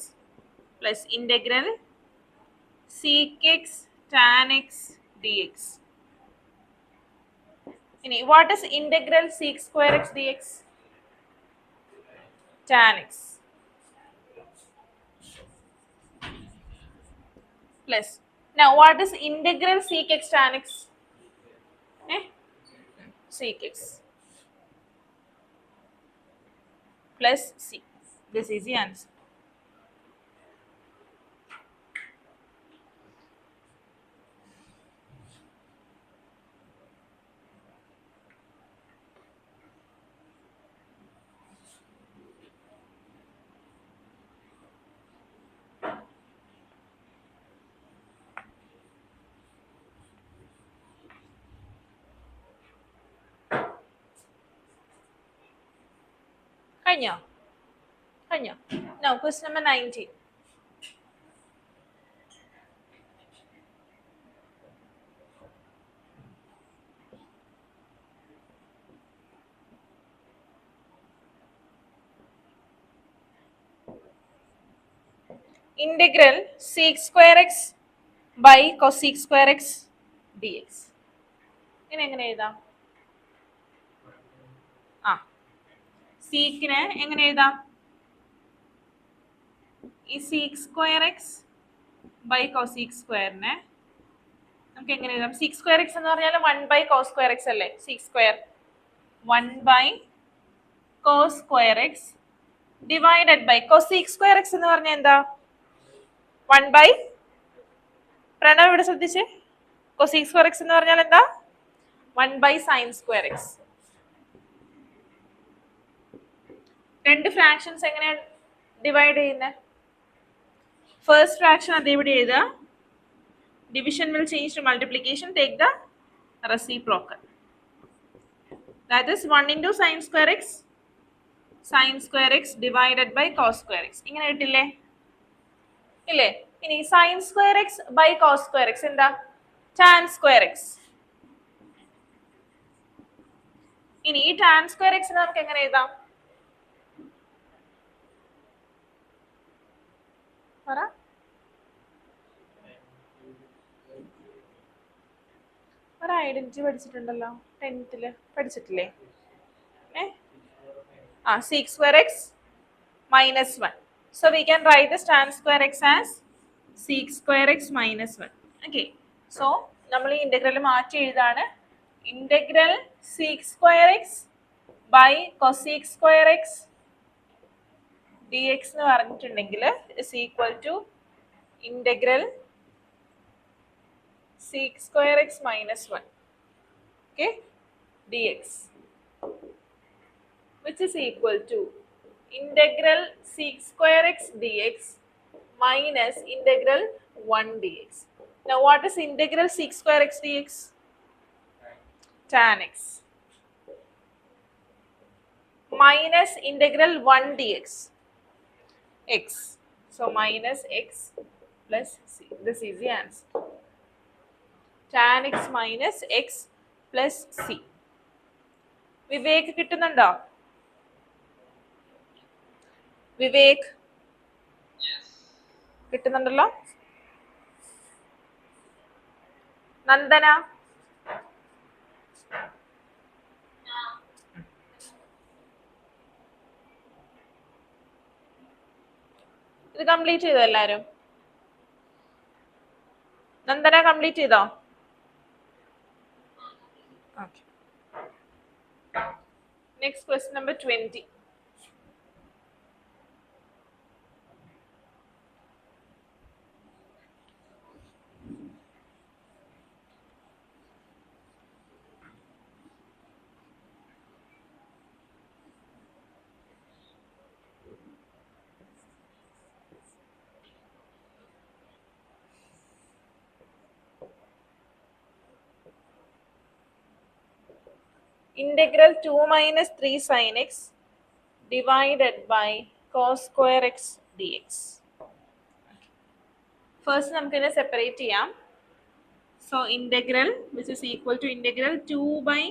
plus integral sec x tan x dx. ഇനി what is integral sec square x dx? Tan x plus, now what is integral sec x tan x? Sec x plus c. This is the answer. കഴിഞ്ഞോ? കഴിഞ്ഞോ? No, question number 19. ഇന്റഗ്രൽ sec square x by cosec square x dx. ഇനി എങ്ങനെ എഴുതാം? ആ, സീക്കിനെ എങ്ങനെ എഴുതാം? ഈ sec square x by cosec സ്ക്വയറിനെ നമുക്ക് എങ്ങനെ എഴുതാം? സീക് സ്ക്വയർ എക്സ് എന്ന് പറഞ്ഞാൽ 1 ബൈ കോസ് സ്ക്വയർ എക്സ് അല്ലേ? Sec square 1 by cos square x divided by cosec square x എന്ന് പറഞ്ഞാൽ എന്താ? 1 ബൈ, പ്രണവ് ഇവിടെ ശ്രദ്ധിച്ച്, കോസീക് സ്ക്വയർ എക്സ് എന്ന് പറഞ്ഞാൽ എന്താ? 1 ബൈ സൈൻ സ്ക്വയർ എക്സ്. രണ്ട് ഫ്രാക്ഷൻസ് എങ്ങനെയാണ് ഡിവൈഡ് ചെയ്യുന്നത്? ഫസ്റ്റ് ഫ്രാക്ഷൻ അതേവിടെ എഴുതുക, division will change to multiplication, take the reciprocal. That is 1 into sin square x divided by cos square x. ഇങ്ങനെ കിട്ടില്ലേ? ഇല്ലേ? ഇനി sin square x by cos square x എന്താ? tan square x. ഇനി ഈ tan square x നമുക്ക് എങ്ങനെ എഴുതാം? പറ. ഒരു ഐഡന്റിറ്റി പഠിച്ചിട്ടുണ്ടല്ലോ 10th പഠിച്ചിട്ടില്ലേ? sec square x minus 1. So we can write this tan square x as sec square x minus 1. Okay. So നമ്മൾ ഈ ഇന്റഗ്രൽ മാറ്റി എഴുതാണ്. Integral sec square x by cosec square x dx എന്ന് പറഞ്ഞിട്ടുണ്ടെങ്കിൽ is equal to integral sec square x minus 1. Okay, dx, which is equal to integral sec square x dx minus integral 1 dx. Now what is integral sec square x dx? Tan x minus integral 1 dx, x. So minus x plus c. This is the answer. Tan x minus x plus c. Vivek കിട്ടുന്നുണ്ടോ? വിവേക് കിട്ടുന്നുണ്ടല്ലോ? നന്ദന ഇത് complete ചെയ്തോ എല്ലാരും? Nandana complete ചെയ്തോ? Okay. Next question number 20. Integral 2 minus 3 sin x divided by cos square x dx. First നമുക്ക് ഇതിനെ separate ചെയ്യാം. So integral which is equal to integral 2 by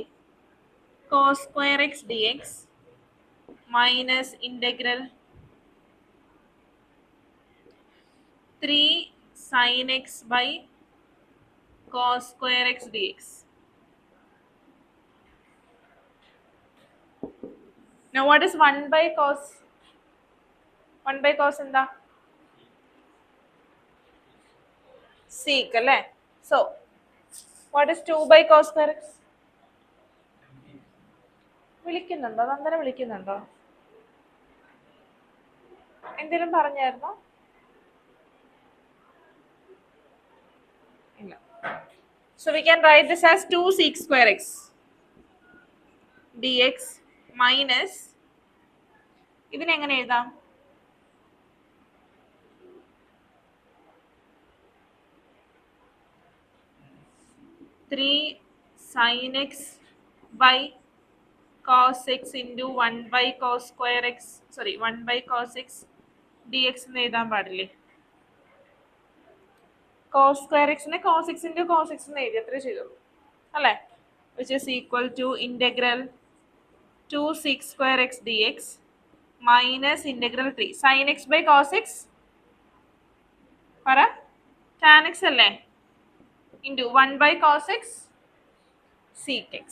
cos square x dx minus integral 3 sin x by cos square x dx. Now what is 1 by cos? 1 by cos എന്താ? sec അല്ലേ? So what is 2 by cos square x? വിളിക്കുന്നുണ്ടോ? Nandana വിളിക്കുന്നുണ്ടോ? എന്തെങ്കിലും പറഞ്ഞായിരുന്നോ? ഇല്ല. So we can write this as 2 sec square x dx minus, ഇതിനെങ്ങനെ എഴുതാം? Three sin x by cos x into 1 by cos square x, sorry 1 by cos x dx എന്ന് എഴുതാൻ പാടില്ലേ? cos square x നെ cos x into cos x എന്ന് എഴുതി അത്രേ ചെയ്തുള്ളൂ അല്ലേ? which is equal to integral 2 sec square x dx minus integral 3 sin x by cos x പറ tan x അല്ലേ into 1 by cos x sec x,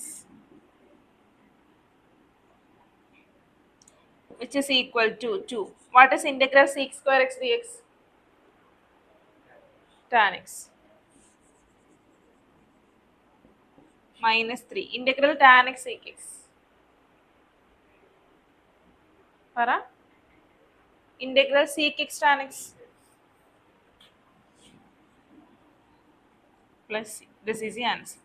which is equal to 2. What is integral sec square x dx? Tan x minus 3 integral tan x sec x. പറ integral sec x tan x plus c. This is the answer.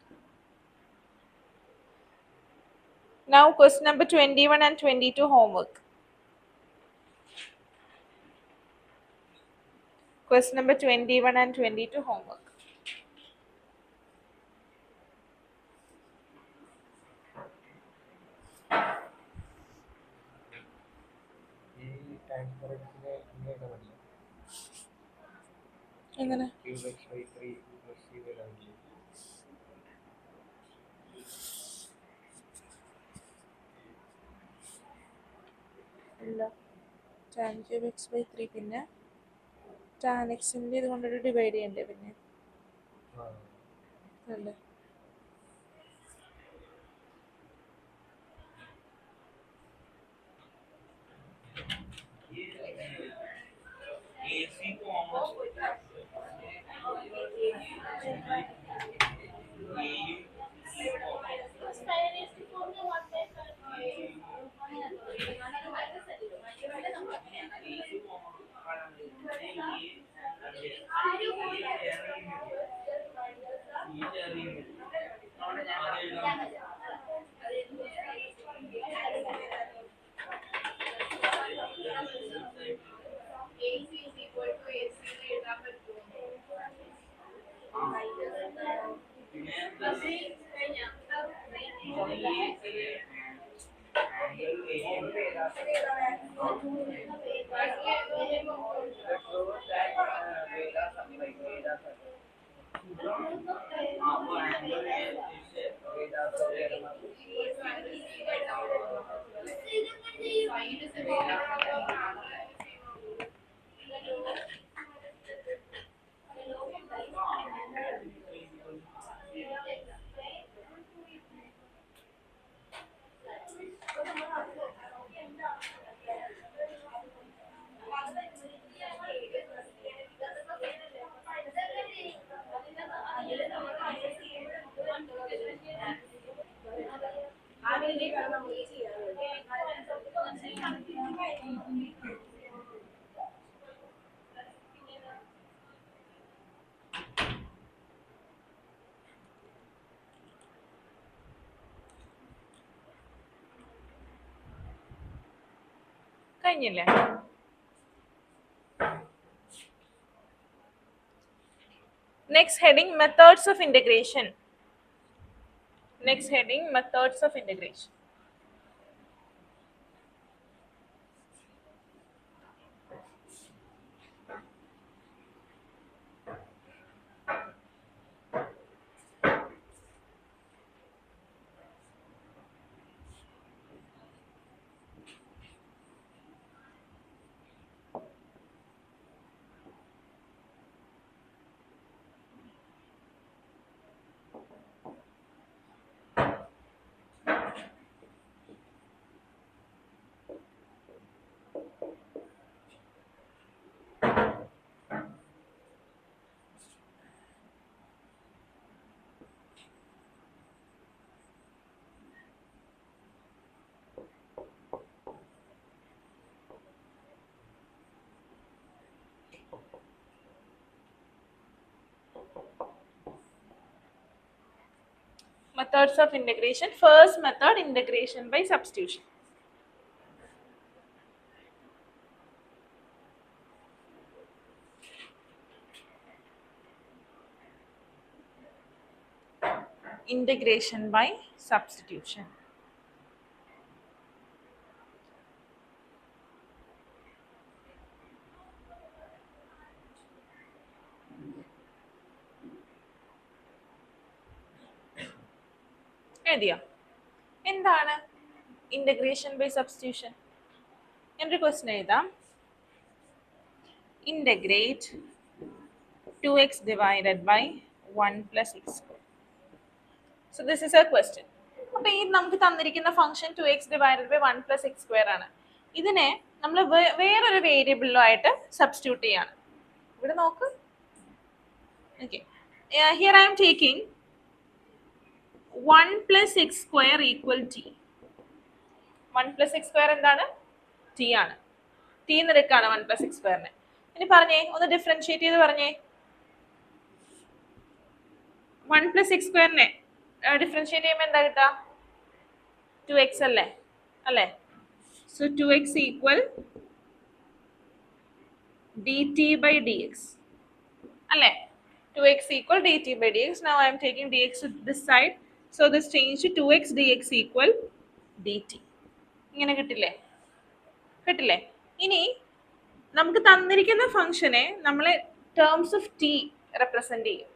Now question number 21 and 22 homework. Question number 21 and 22 homework. എങ്ങനെ? ഇല്ല tan cube x by 3 പിന്നെ tan x ന്റെ ഇത് കൊണ്ടിട്ട് divide ചെയ്യണ്ടേ പിന്നെ അല്ലേ? കഴിഞ്ഞില്ലേ? Next heading, methods of integration. Next heading, methods of integration. Methods of integration. First method, integration by substitution. Integration by substitution. എഴുതിയോ? എന്താണ് ഇന്റഗ്രേഷൻ ബൈ സബ്സ്റ്റിറ്റ്യൂഷൻ? എന്നൊരു ക്വസ്റ്റ്യൻ എഴുതാം. Integrate 2x divided by 1 plus x square. So this is a question. അപ്പോൾ ഈ നമുക്ക് തന്നിരിക്കുന്ന function 2x divided by 1 plus x square ആണ്. ഇതിനെ നമ്മൾ വേറൊരു വേരിയബിളുമായിട്ട് സബ്സ്റ്റിറ്റ്യൂട്ട് ചെയ്യാണ്. ഇവിടെ നോക്ക്. Okay, here I am taking 1 plus x square equal t. 1 plus x square എന്താണ്? t ആണ്. t എന്ന് എടുക്കാണ് 1 plus x square. ഇനി പറഞ്ഞേ, ഒന്ന് ഡിഫറൻഷിയേറ്റ് ചെയ്ത് പറഞ്ഞേ. 1 plus x square ഡിഫറൻഷിയേറ്റ് ചെയ്യുമ്പോൾ എന്താ കിട്ടുക? 2x അല്ലേ? So 2x equal dt by dx അല്ലേ? 2x equal dt by dx. Now I am taking dx to this side. So this change to 2x dx equal dt. ഇങ്ങനെ കിട്ടില്ലേ? ഇനി നമുക്ക് തന്നിരിക്കുന്ന ഫംഗ്ഷനെ നമ്മൾ ടേംസ് ഓഫ് t റെപ്രസെന്റ് ചെയ്യും.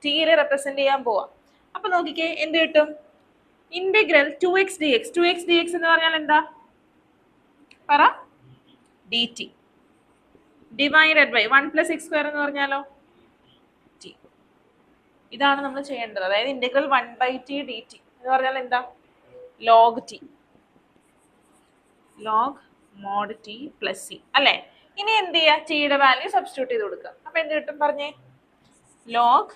t represent ചെയ്യാൻ പോവാം. അപ്പൊ നോക്കിക്കേ, എന്ത് കിട്ടും? Integral 2x dx. 2x dx എന്ന് പറഞ്ഞാൽ എന്താ? പറ. dt divided by 1 plus x square എന്ന് പറഞ്ഞാലോ t. ഇതാണ് നമ്മൾ ചെയ്യേണ്ടത്. അതായത് ഇന്റഗ്രൽ 1 by t dt എന്ന് പറഞ്ഞാൽ എന്താ? log t, log mod t plus c അല്ലേ? ഇനി എന്ത് ചെയ്യുക? ടിയുടെ വാല്യൂ സബ്സ്റ്റിറ്റ്യൂട്ട് ചെയ്ത് കൊടുക്കുക. അപ്പൊ എന്ത് കിട്ടും പറഞ്ഞേ? log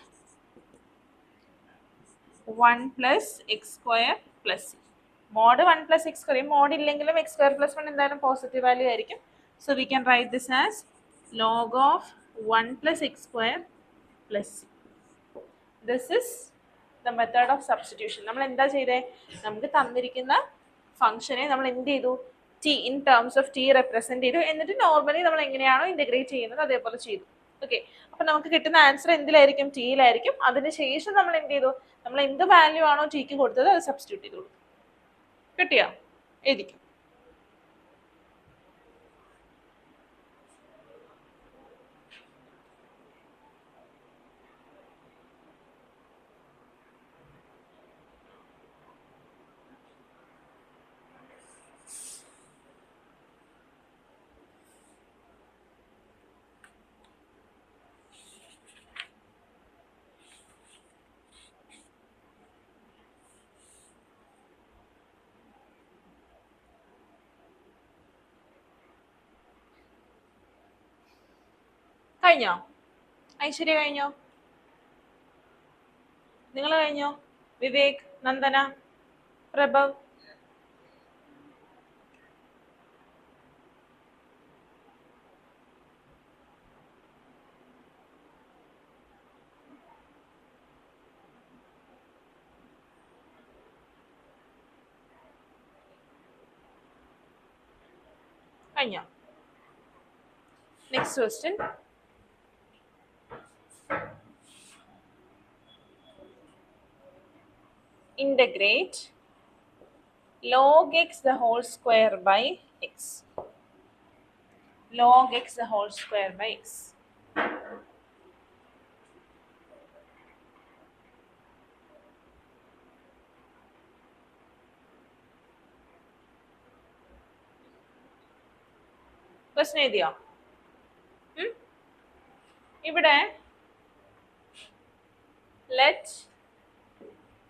1 plus x square plus c. Mod 1 plus x square. Mod ഇല്ലെങ്കിലും x square plus 1 എന്തായാലും പോസിറ്റീവ് വാല്യൂ ആയിരിക്കും. So we can write this as log of 1 plus x square plus c. This is the method of substitution. നമ്മൾ എന്താ ചെയ്തേ? നമുക്ക് തന്നിരിക്കുന്ന ഫംഗ്ഷനെ നമ്മൾ എന്ത് ചെയ്തു? t in terms of t represent ചെയ്തു. എന്നിട്ട് നോർമലി നമ്മൾ എങ്ങനെയാണോ ഇന്റഗ്രേറ്റ് ചെയ്യുന്നത് അതേപോലെ ചെയ്തു. ഓക്കെ, അപ്പൊ നമുക്ക് കിട്ടുന്ന ആൻസർ എന്തിലായിരിക്കും? ടിയിലായിരിക്കും. അതിനുശേഷം നമ്മൾ എന്ത് ചെയ്തു? നമ്മൾ എന്ത് വാല്യൂ ആണോ ടിക്ക് കൊടുത്തത് അത് സബ്സ്റ്റിറ്റ്യൂട്ട് ചെയ്ത് കൊടുത്തു. കിട്ടിയോ? എഴുതിക്കും. കഴിഞ്ഞോ? ഐശ്വര്യ കഴിഞ്ഞോ? നിങ്ങൾ കഴിഞ്ഞോ? വിവേക്, നന്ദന, പ്രഭവ്? കഴിഞ്ഞോ? Next question. Integrate log x the whole square by x. Log x the whole square by x. Question എഴുതിയോ? ഇവിടെ let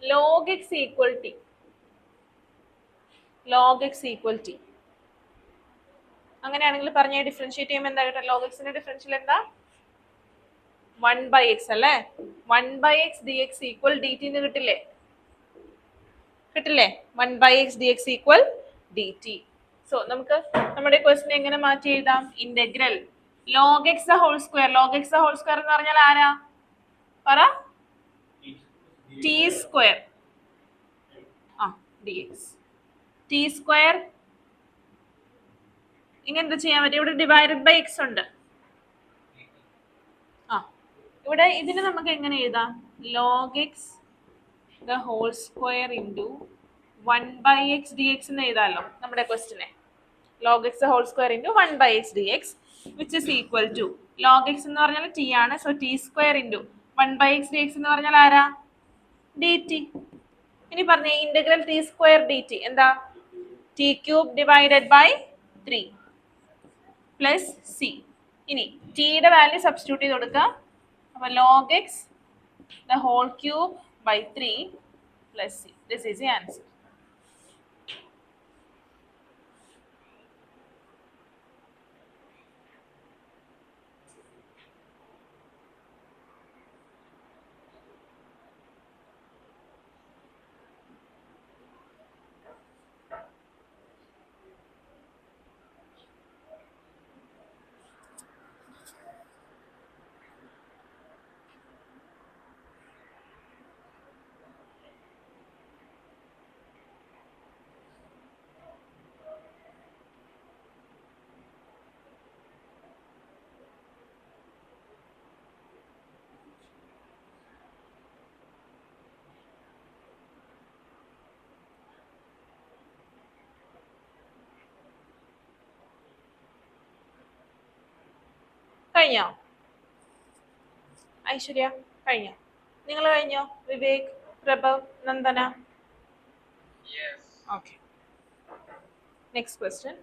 log x equal t. log x equal t അങ്ങനെയാണെങ്കിൽ പറഞ്ഞ ഡിഫറൻഷിയേറ്റ് ചെയ്യുമ്പോൾ എന്താ കിട്ടുക? log x ന്റെ ഡിഫറൻഷ്യൽ എന്താ? 1 by x അല്ലേ? 1 by x dx equal dt എന്ന് കിട്ടില്ലേ? 1 by x dx equal dt. So നമുക്ക് നമ്മുടെ ക്വസ്റ്റ്യൻ എങ്ങനെ മാറ്റി എഴുതാം? Integral log x the whole square. log x the whole square എന്ന് പറഞ്ഞാൽ ആരാ? പറ. t square dx. t square ഇനി എന്താ ചെയ്യാൻ പറ്റും? ഇവിടെ ഡിവൈഡഡ് ബൈ x ഉണ്ട്. ഇവിടെ ഇതിനെ നമുക്ക് എങ്ങനെ എഴുതാം? log x the whole square into 1 by x dx എന്ന് എഴുതാമല്ലോ നമ്മുടെ ക്വസ്റ്റ്യനെ. log x the whole square into 1 by x dx which is equal to log x എന്ന് പറഞ്ഞാൽ t ആണ്. So t square into 1 by x dx എന്ന് പറഞ്ഞാൽ ആരാ? dt. ഇനി ഇനി പറഞ്ഞേ integral t square d t എന്താ t cube divided by 3 plus c. ഇനി ടിയുടെ വാല്യൂ സബ്സ്റ്റിറ്റ്യൂട്ട് ചെയ്ത് കൊടുക്കുക. അപ്പൊ log x the whole cube by 3 plus c. This is the answer. കഴിഞ്ഞോ ഐശ്വര്യ? കഴിഞ്ഞോ? നിങ്ങൾ കഴിഞ്ഞോ? Vivek, Prabhav, Nandana? Okay. Next question.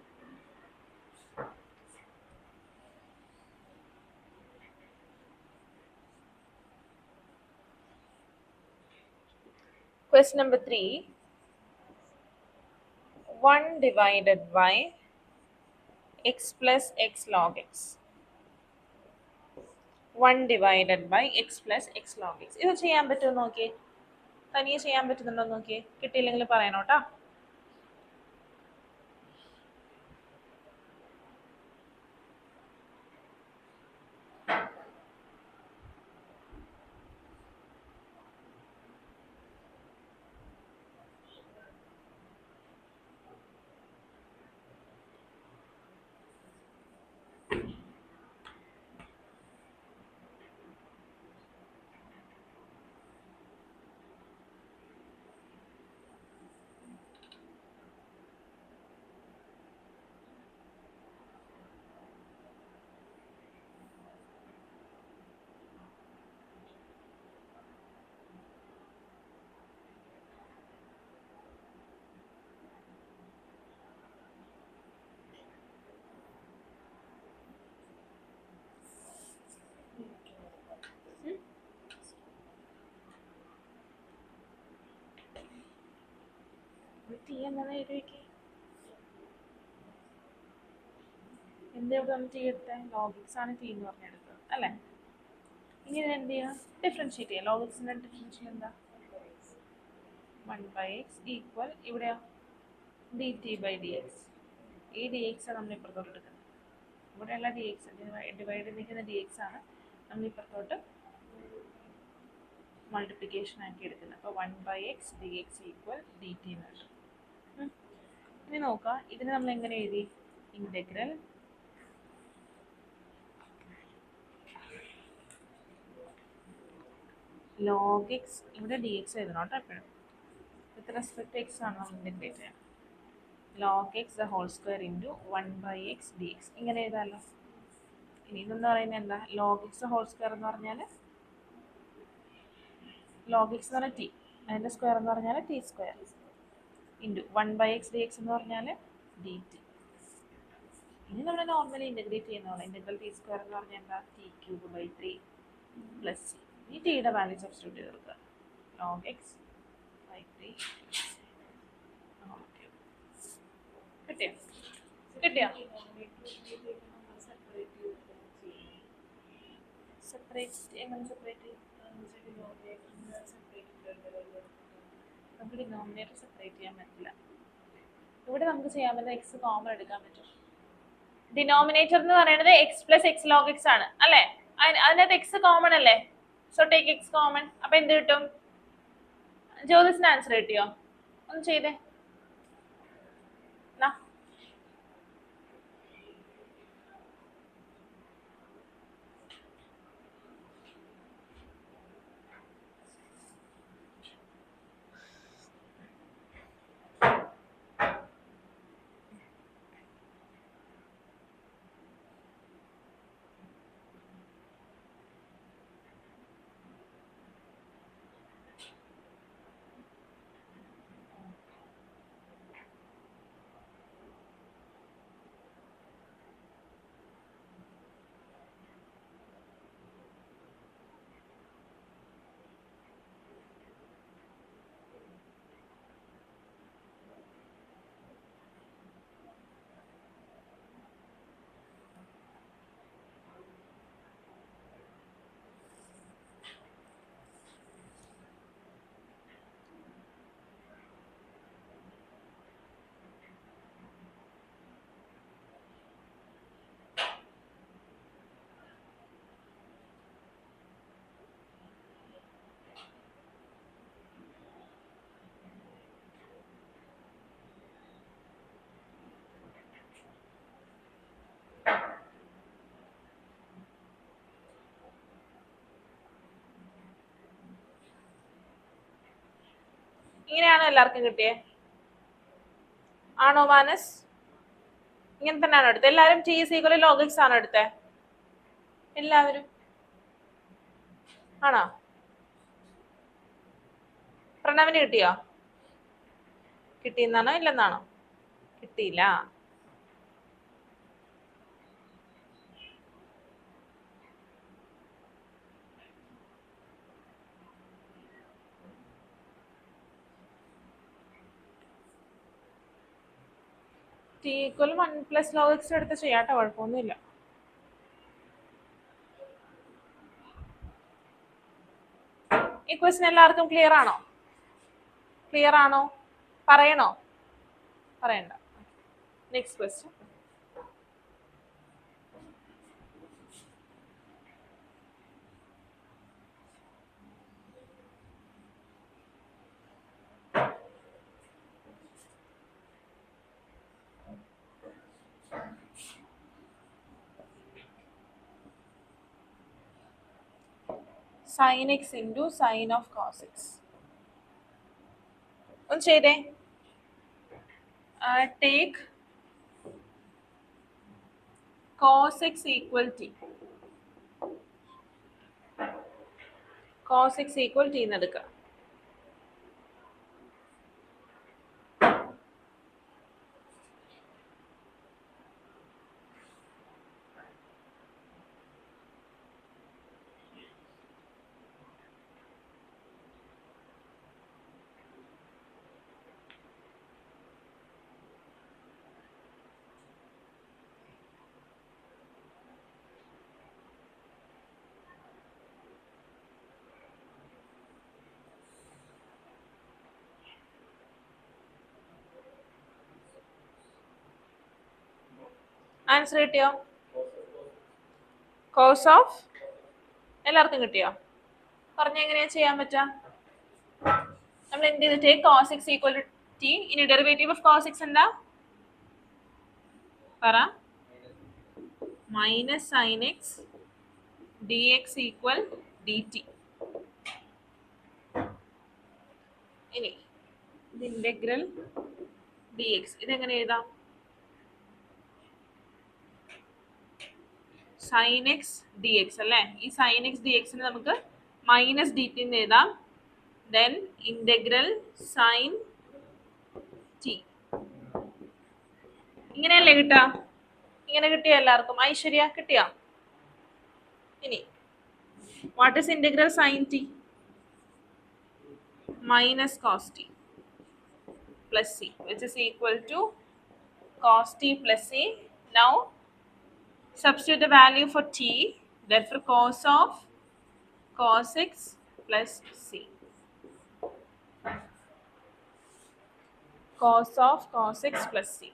Question number 3. 1 divided by x plus x log x. 1 divided by x plus x log x. ഇത് ചെയ്യാൻ പറ്റുമോ നോക്കിയേ. തനിയെ ചെയ്യാൻ പറ്റുന്നുണ്ടോ നോക്കിയേ. കിട്ടിയില്ലെങ്കിൽ പറയണോ കേട്ടോ. ടി എന്നാണ് എഴുതിയേക്ക്. എന്തെവിടെ നമ്മൾ ടി എടുത്തേ? ലോഗിക്സ് ആണ് ടി എന്ന് പറഞ്ഞെടുത്തത് അല്ലേ? ഇനി ഇത് എന്ത് ചെയ്യുക? ഡിഫറൻഷിയേറ്റ് ചെയ്യുക. ലോഗിക്സിന്റെ ഡിഫറൻഷ്യൽ എന്താ? 1/x ഈക്വൽ ഇവിടെയോ d t by d x. ഈ ഡി എക്സ് നമ്മൾ ഇപ്പുറത്തോട്ട് എടുക്കുന്നത്. ഇവിടെയുള്ള ഡി എക്സ് ഡിവൈഡ് ചെയ്തിരിക്കുന്ന ഡി എക്സ് ആണ് നമ്മൾ ഇപ്പുറത്തോട്ട് മൾട്ടിപ്ലിക്കേഷൻ ആക്കി എടുക്കുന്നത്. അപ്പോൾ 1/x d x equal d t എന്ന് കിട്ടും. ഇനി നോക്കാം, ഇതിന് നമ്മൾ എങ്ങനെ എഴുതി? ഇന്റഗ്രൽ ലോഗ് എക്സ്, ഇവിടെ ഡി എക്സ് എഴുതണം കേട്ടോ എപ്പോഴും. വിത്ത് റെസ്പെക്ട് ടു എക്സ് ആണ് നമ്മൾ ഇൻറ്റഗ്രേറ്റ് ചെയ്യണം. Log x the whole square into 1/x d x. ഇങ്ങനെ എഴുതാമല്ലോ. ഇനി ഇതെന്ന് പറയുന്നത് എന്താ? ലോഗ് എക്സ് ഹോൾ സ്ക്വയർ എന്ന് പറഞ്ഞാൽ ലോഗ് എക്സ് എന്ന് പറഞ്ഞാൽ ടി, അതിൻ്റെ സ്ക്വയർ എന്ന് പറഞ്ഞാൽ t square into 1/x d x എന്ന് പറഞ്ഞാൽ ഡി ടി. ഇനി നമ്മൾ നോർമലി ഇൻറ്റഗ്രേറ്റ് ചെയ്യുന്നതാണ്. ഇൻറ്റഗ്രൽ ടി സ്ക്വയർ എന്ന് പറഞ്ഞാൽ എന്താ? T cube by 3 plus c. ഈ ടിയുടെ വാല്യൂ സബ്സ്റ്റിറ്റ്യൂട്ട് ചെയ്ത് കൊടുക്കുക. ലോഗ് എക്സ് ബൈ 3 കിട്ടിയോ? കിട്ടിയോ? സെപ്പറേറ്റ് എങ്ങനെ സെപ്പറേറ്റ് ചെയ്യും? നമുക്ക് ഡിനോമിനേറ്റർ സെപ്പറേറ്റ് ചെയ്യാൻ പറ്റില്ല. ഇവിടെ നമുക്ക് ചെയ്യാൻ പറ്റുന്ന എക്സ് കോമൺ എടുക്കാൻ പറ്റും. ഡിനോമിനേറ്റർ എന്ന് പറയുന്നത് X plus X log X ആണ് അല്ലേ? അതിനകത്ത് എക്സ് കോമൺ അല്ലേ? So take X common. അപ്പൊ എന്ത് കിട്ടും? ജ്യോതിസിന് ആൻസർ കിട്ടിയോ? ഒന്ന് ചെയ്തേ. ഇങ്ങനെയാണോ എല്ലാവർക്കും കിട്ടിയേ? ആണോ മാനസ്? ഇങ്ങനെ തന്നെയാണോ എടുത്തത്? എല്ലാവരും T is equal log x ആണോ എടുത്തേ? എല്ലാവരും ആണോ? പ്രണവിന് കിട്ടിയോ? കിട്ടിയെന്നാണോ ഇല്ലെന്നാണോ? കിട്ടിയില്ല. ടി ഈക്വൽ 1 + log x എടുത്ത് ചെയ്യാട്ടോ, കുഴപ്പമൊന്നുമില്ല. ഈ ക്വസ്റ്റ്യൻ എല്ലാവർക്കും ക്ലിയർ ആണോ? ക്ലിയർ ആണോ? പറയണോ? പറയണ്ട. Next question. sin x into sin of cos x. ഒന്ന് ചെയ്തേ. Take cos x equal t. cos x equal t എന്ന് എടുക്കുക. ആൻസർ കിട്ടിയോ? കോസ് ഓഫ് എല്ലാവർക്കും കിട്ടിയോ? പറഞ്ഞ എങ്ങനെയാ ചെയ്യാൻ പറ്റാ? നമ്മൾ എന്ത് ചെയ്തിട്ട് cos x equal to t. ഇനി ഡെറിവേറ്റീവ് ഓഫ് cos x എന്താ പറ? Minus sin x dx equal dt. ഇനി ഇത് ഇന്റഗ്രൽ dx ഇതെങ്ങനെ എഴുതാം? sin x dx അല്ലേ? ഈ sin x dx ന് നമുക്ക് മൈനസ് dt എന്ന് എഴുതാം. Then integral sin t. ഇങ്ങനെയല്ലേ കിട്ടാ? ഇങ്ങനെ കിട്ടിയ എല്ലാവർക്കും? ഐശ്വര്യ കിട്ടിയോ? ഇനി what is integral sin t? Minus cos t plus c which is equal to cos t plus c. Now substitute the value for t, therefore cos of cos x plus c. Cos of cos x plus c.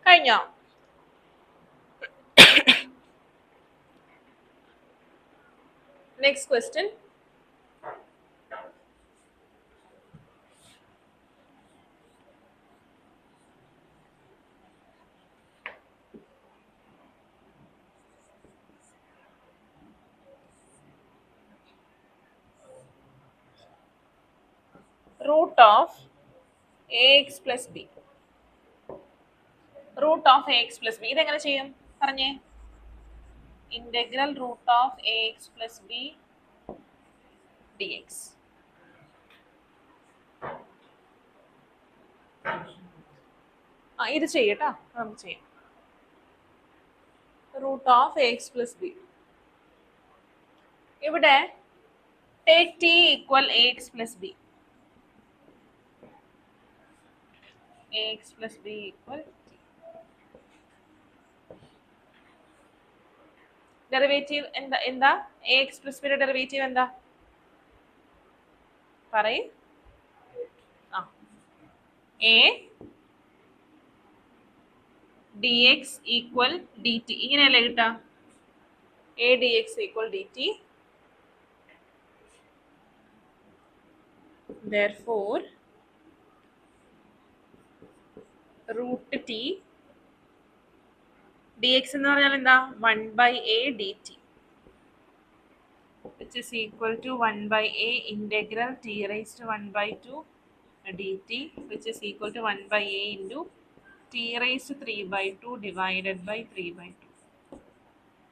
കഴിഞ്ഞോ? Next question. Root of ax plus b. Root of ax plus b. ഇതെങ്ങനെ ചെയ്യും പറഞ്ഞേ? Integral root of ax plus b dx. ഇത് ചെയ്യട്ടാ, നമുക്ക് ചെയ്യാം. Root of ax plus b. ഇവിടെ take t equal ax plus b. ax plus b equal t. Derivative എന്താ? ax plus b യുടെ derivative എന്താ പറയ്? a d x equal d t, ഇങ്ങനെയല്ലേ കിട്ടാം? A d x equal d t. Therefore, root t d x എന്ന് പറഞ്ഞാൽ എന്താ? 1/a dt, which is equal to 1/a integral t raised to 1/2 dt, which is equal to 1/a into t raised to 3/2 divided by 3/2,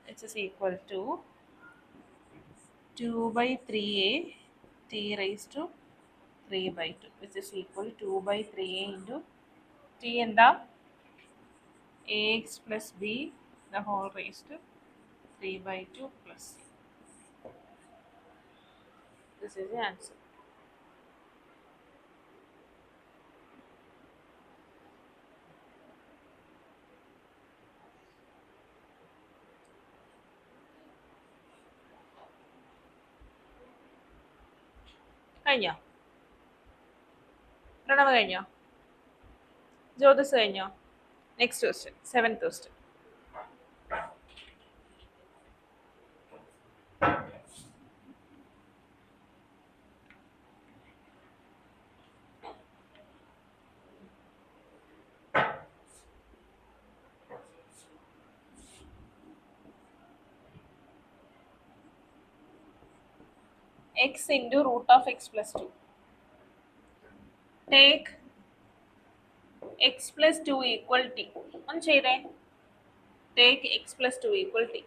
which is equal to 2/3a t raised to 3/2, which is equal to 2/3a into t എന്താ? ax plus b the whole raised to 3/2 plus c. This is the answer. കഴിഞ്ഞോ? പ്രണവ് കഴിഞ്ഞോ? ജ്യോതിസ് കഴിഞ്ഞോ? Next question, 7th question. x into root of x plus 2. Take x plus 2 equal t. ഒന്ന് ചെയ്തേ. Take x plus 2 equal t.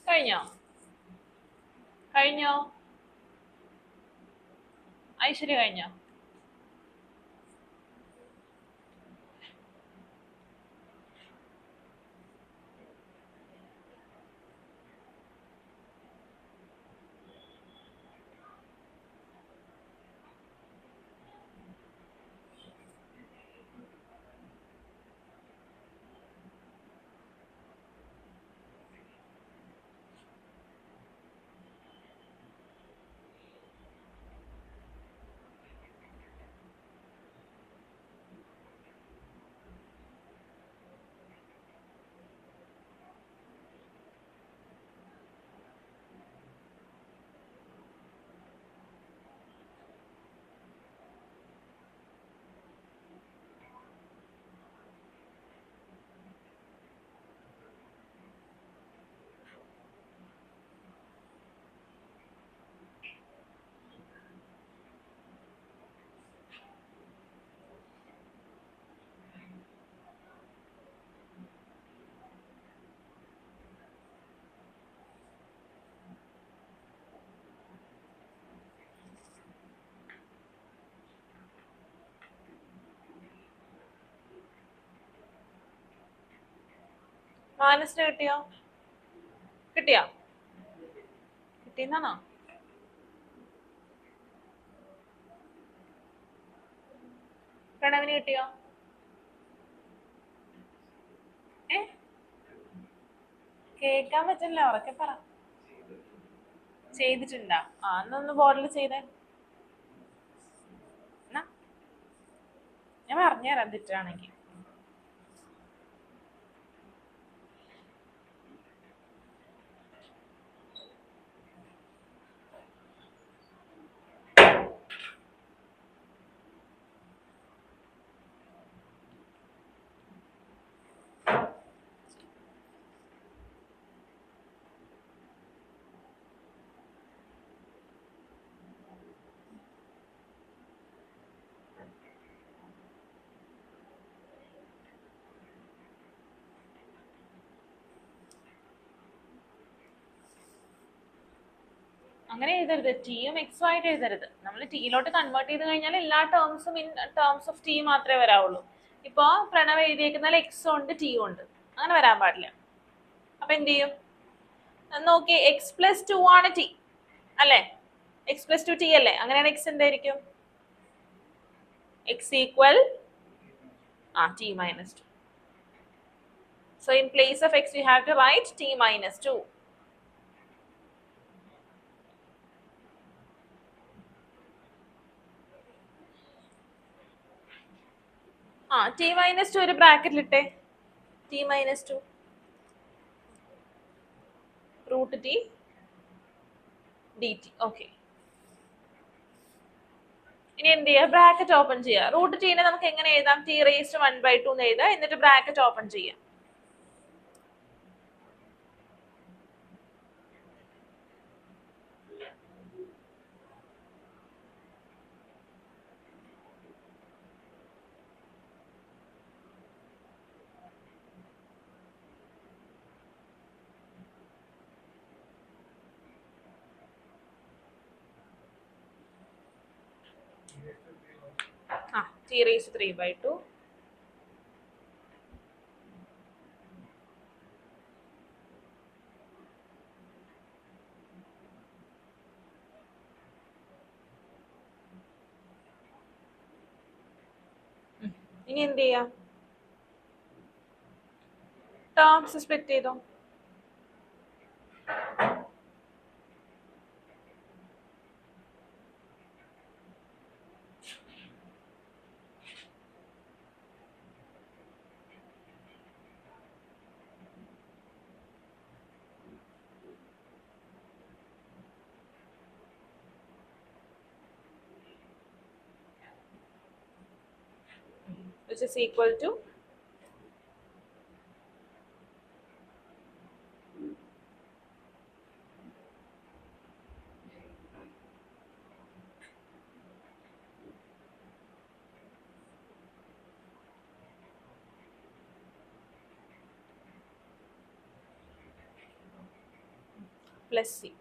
കഴിഞ്ഞോ? കഴിഞ്ഞോ? ഐശ്വര്യ കഴിഞ്ഞോ? മാനസിന് കിട്ടിയോ? കിട്ടിയോ? കിട്ടിയെന്നാണോ? പ്രണവിന് കിട്ടിയോ? ഏ കേക്കാൻ പറ്റില്ല, ഉറക്കെ പറ. ചെയ്തിട്ടുണ്ടാ? ആ എന്നൊന്ന് ബോർഡിൽ ചെയ്തേ. ഞാൻ പറഞ്ഞുതരാം തെറ്റാണെങ്കിൽ. അങ്ങനെ എഴുതരുത്, ടിയും എക്സും ആയിട്ട് എഴുതരുത്. നമ്മൾ ടിയിലോട്ട് കൺവേർട്ട് ചെയ്ത് കഴിഞ്ഞാൽ എല്ലാ ടേംസും ഇൻ ടേംസ് ഓഫ് ടി മാത്രമേ വരാവുള്ളൂ. ഇപ്പൊ പ്രണവ് എഴുതിയേക്കുന്നാൽ എക്സും ഉണ്ട് ടിയും ഉണ്ട്, അങ്ങനെ വരാൻ പാടില്ല. അപ്പൊ എന്ത് ചെയ്യും നോക്കി, എക്സ് പ്ലസ് ടു ആണ് ടി അല്ലേ? എക്സ് പ്ലസ് ടു ടി അല്ലേ? അങ്ങനെയാണ് എക്സ് എന്തായിരിക്കും? X equal T minus two. So in place of x we have to write t minus 2. t minus 2 ഒരു ബ്രാക്കറ്റിൽ ഇട്ടേ. t minus 2 root t dt. Okay, ഇനി എന്ത് ചെയ്യുക? ബ്രാക്കറ്റ് ഓപ്പൺ ചെയ്യുക. റൂട്ട് ടീനെ നമുക്ക് എങ്ങനെ എഴുതാം? t raised to 1/2 എന്ന് എഴുതാം. എന്നിട്ട് ബ്രാക്കറ്റ് ഓപ്പൺ ചെയ്യാം. t raised to 3/2. ഇനി എന്ത് ചെയ്യാം? ടേംസ് സ്പ്ലിറ്റ് ചെയ്തോ. which is equal to plus c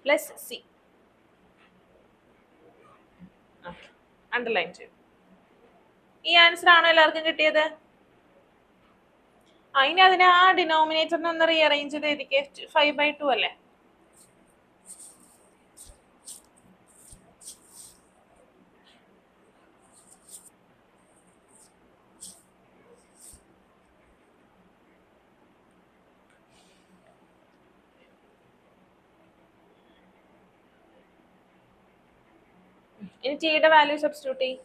plus c. Underline ചെയ്യും. ഈ ആൻസർ ആണോ എല്ലാവർക്കും കിട്ടിയത്? ഇനി അതിനെ ആ ഡിനോമിനേറ്ററിനെ ഒന്ന് റീഅറേഞ്ച് ചെയ്ത് എഴുതിക്കേ. 5/2 അല്ലേ? ഇനി ടിയുടെ വാല്യൂ സബ്സ്റ്റിറ്റ്യൂട്ട് ചെയ്യും.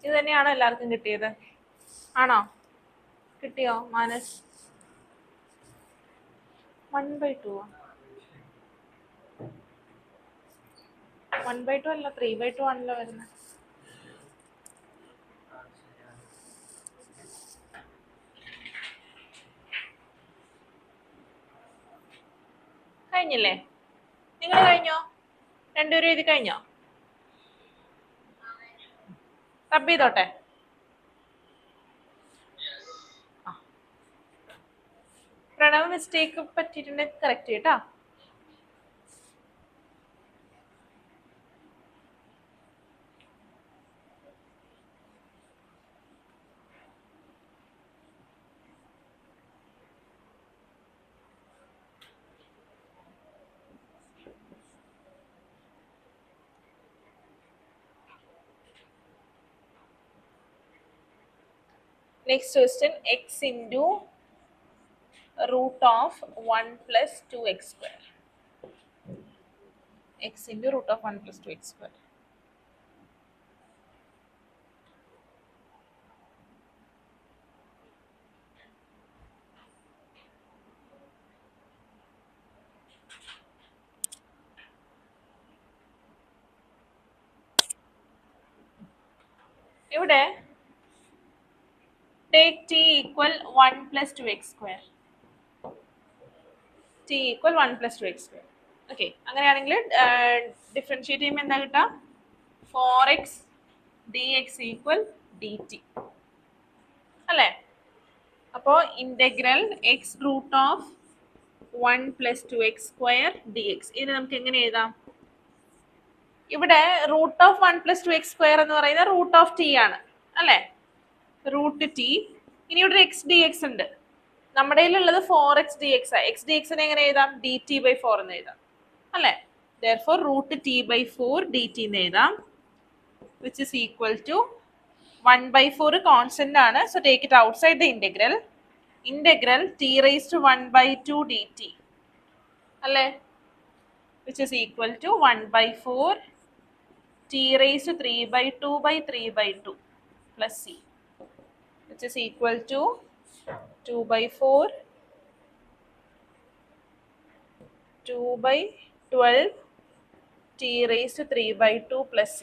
ഇത് തന്നെയാണോ എല്ലാവർക്കും കിട്ടിയത്? ആണോ? കിട്ടിയോ മാനസ്? 1/2 1/2 അല്ല 3/2 ആണല്ലോ വരുന്നത്. കഴിഞ്ഞില്ലേ? നിങ്ങൾ കഴിഞ്ഞോ? രണ്ടുപേരും എഴുതി കഴിഞ്ഞോ? റബ്ബ് ചെയ്തോട്ടെ. പ്രണവ് മിസ്റ്റേക്ക് പറ്റിയിട്ടുണ്ടെങ്കിൽ കറക്റ്റ് ചെയ്യട്ടാ. Next question, x into root of 1 plus 2x square. X into root of 1 plus 2x square. ഇവിടെ take t equal 1 plus 2x square. t equal 1 plus 2x square. Okay, അങ്ങനെയാണെങ്കിൽ differentiate ചെയ്യുമ്പോൾ എന്താ കിട്ടുക? 4x dx equal dt അല്ലേ? അപ്പോൾ integral x root of 1 plus 2x square dx. ഇത് നമുക്ക് എങ്ങനെ എഴുതാം? ഇവിടെ root of 1 plus 2x square എന്ന് പറയുന്നത് റൂട്ട് ഓഫ് ടി ആണ് അല്ലേ? Root t. ഇനി ഇവിടെ എക്സ് ഡി എക്സ് ഉണ്ട്. നമ്മുടെ കയ്യിലുള്ളത് 4x dx ആണ്. എക്സ് ഡി എക്സിനെ എങ്ങനെ എഴുതാം? dt/4 എന്ന് എഴുതാം അല്ലേ? therefore റൂട്ട് t/4 dt എന്ന് എഴുതാം, which is equal to 1/4 constant ആണ്. So take it outside the integral. Integral t raised to 1/2 dt അല്ലേ? which is equal to 1/4 t raised to 3/2/3/2 plus c, which is equal to 2/4 2/12 t raised to 3/2 plus c.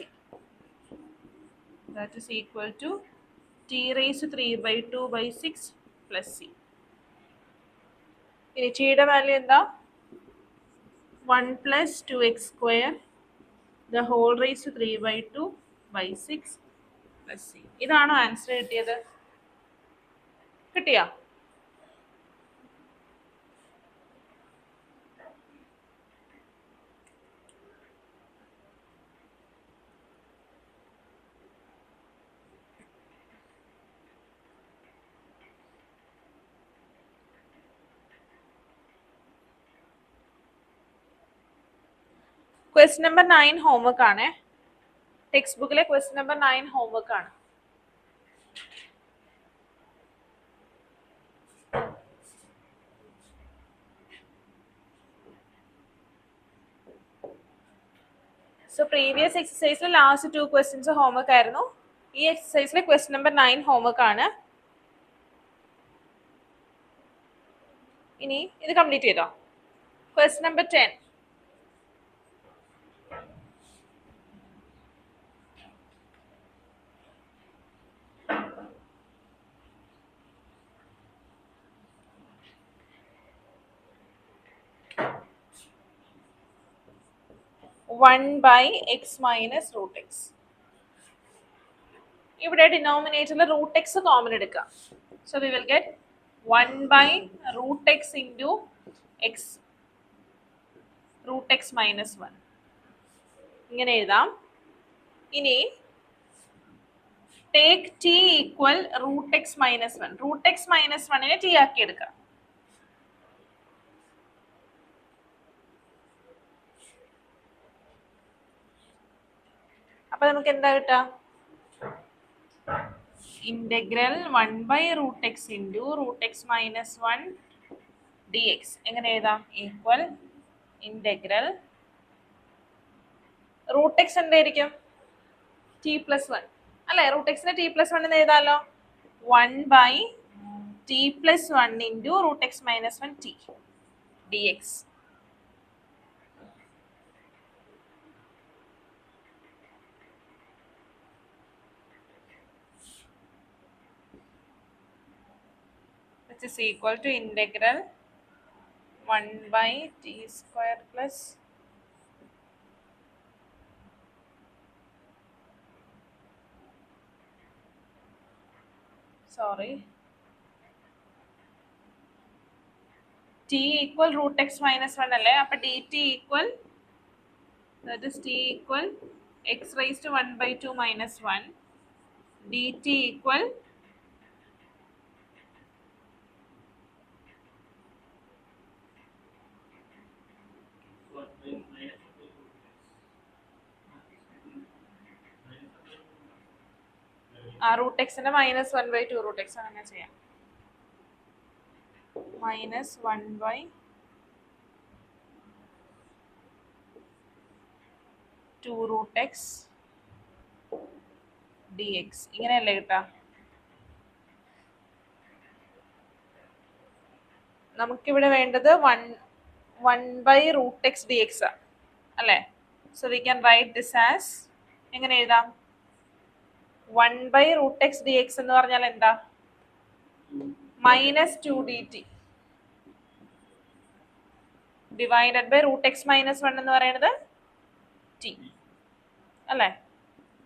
That is equal to t raised to 3/2/6 plus c. ഇനി ടിയുടെ value എന്താ? 1 plus 2x square the whole raised to 3/2/6 plus c. ഇതാണോ answer കിട്ടിയത്? കിട്ടിയോ? Question number 9 homework ആണ്. Text ബുക്കിലെ question number 9 homework ആണ്. So previous എക്സസൈസിലെ ലാസ്റ്റ് 2 ക്വസ്റ്റ്യൻസ് ഹോംവർക്ക് ആയിരുന്നു. ഈ എക്സസൈസിലെ ക്വസ്റ്റ്യൻ നമ്പർ 9 ഹോംവർക്ക് ആണ്. ഇനി ഇത് കംപ്ലീറ്റ് ചെയ്തോ? Question number 10. One by x minus root x. ഇവിടെ ഡിനോമിനേറ്ററിൽ റൂട്ട് എക്സ് കോമൺ എടുക്കാം. So we will get 1 by root x into x root x minus 1. ഇങ്ങനെ എഴുതാം. ഇനി take t equal root x minus 1. Root x minus 1നെ t ആക്കി എടുക്കാം. അപ്പൊ നമുക്ക് എന്താ കിട്ടുക? ഇന്റഗ്രൽ 1 by root x into root x minus 1 dx. എങ്ങനെ എഴുതാം? ഈക്വൽ ഇന്റഗ്രൽ റൂട്ട് എക്സ് എന്തായിരിക്കും? t+1 അല്ലെ? റൂട്ട് എക്സിനെ t+1 എന്ന് എഴുതാലോ. 1 by t+1 into root x minus 1 t dx. which is equal to integral 1 by t square plus t equal root x minus 1 അല്ലേ? അപ്പോൾ dt equal, that is t equal x raised to 1 by 2 minus 1, dt equal root x ന്റെ minus 1 by 2 root x അങ്ങനെ ചെയ്യാം. minus 1 by 2 root x dx ഇങ്ങനെയല്ലേ കിട്ടാ? നമുക്കിവിടെ വേണ്ടത് 1 by root x dx അല്ലേ? So we can write this as, എങ്ങനെ എഴുതാം? 1 by root x dx എന്ന് പറഞ്ഞാൽ എന്താ? minus 2 dt divided by root x minus 1 എന്ന് പറയുന്നത് t അല്ലേ?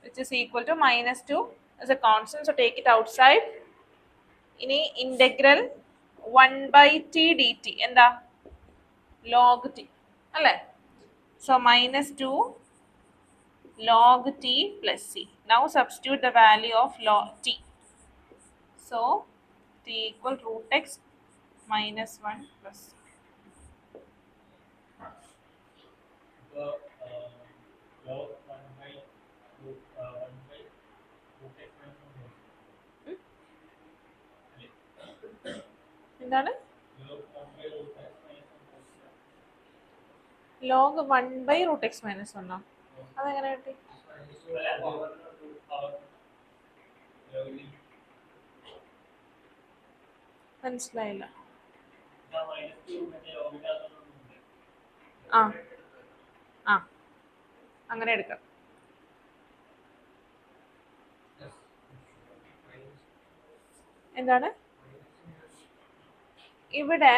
which is equal to minus 2 as a constant, so take it outside. ഇനി ഇന്റഗ്രൽ 1 by t dt എന്താ? log t അല്ലേ? so minus 2 log t plus c. now substitute the value of log t. so t equal root x minus 1 plus c. log 1 by root x minus 1. എന്താണ്? log 1 by root x minus 1. log 1 by root x minus 1 അതെങ്ങനെ കിട്ടി? മനസ്സിലായില്ല. ആ ആ അങ്ങനെ എടുക്കാം. എന്താണ് ഇവിടെ?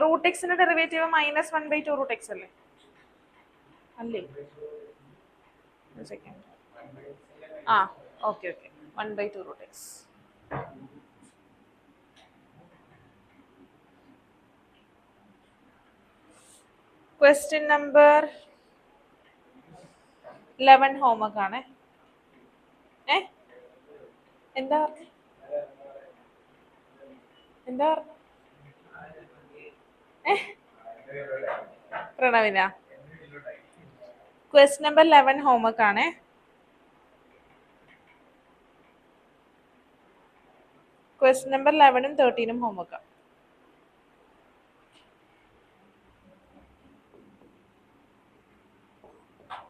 റൂട്ട് എക്സിന്റെ derivative minus 1 by 2 root x അല്ലേ? അല്ലേ? സെക്കൻഡ്. ആ okay okay, 1 by 2 root x. Question number 11 homework ആണ്. എന്താ എന്താ പ്രണവിന? ക്വസ്റ്റ്യൻ നമ്പർ 11 ഹോംവർക്ക് ആണ്. ക്വസ്റ്റ്യൻ നമ്പർ 11ഉം 13ഉം ഹോംവർക്ക്.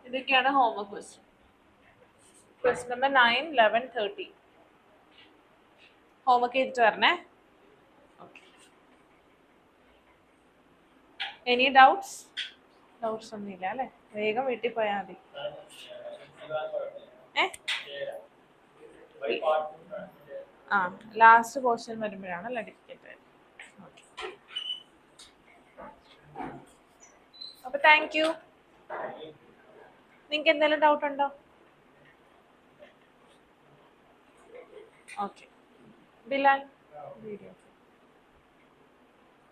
ഇതൊക്കെയാണ് homework question. Question number 9, 11, 13 homework ചെയ്തിട്ട് വരണേ. Any doubts? ഡൗട്ട്സ് ഒന്നുമില്ല അല്ലേ? വേഗം വീട്ടിൽ പോയാൽ മതി. ആ ലാസ്റ്റ് പോർഷൻ വരുമ്പോഴാണ് അല്ല ഡിഫിക്കൽട്ട്. അപ്പൊ താങ്ക് യു. നിങ്ങൾക്ക് എന്തെങ്കിലും ഡൗട്ട് ഉണ്ടോ? Okay Bilal video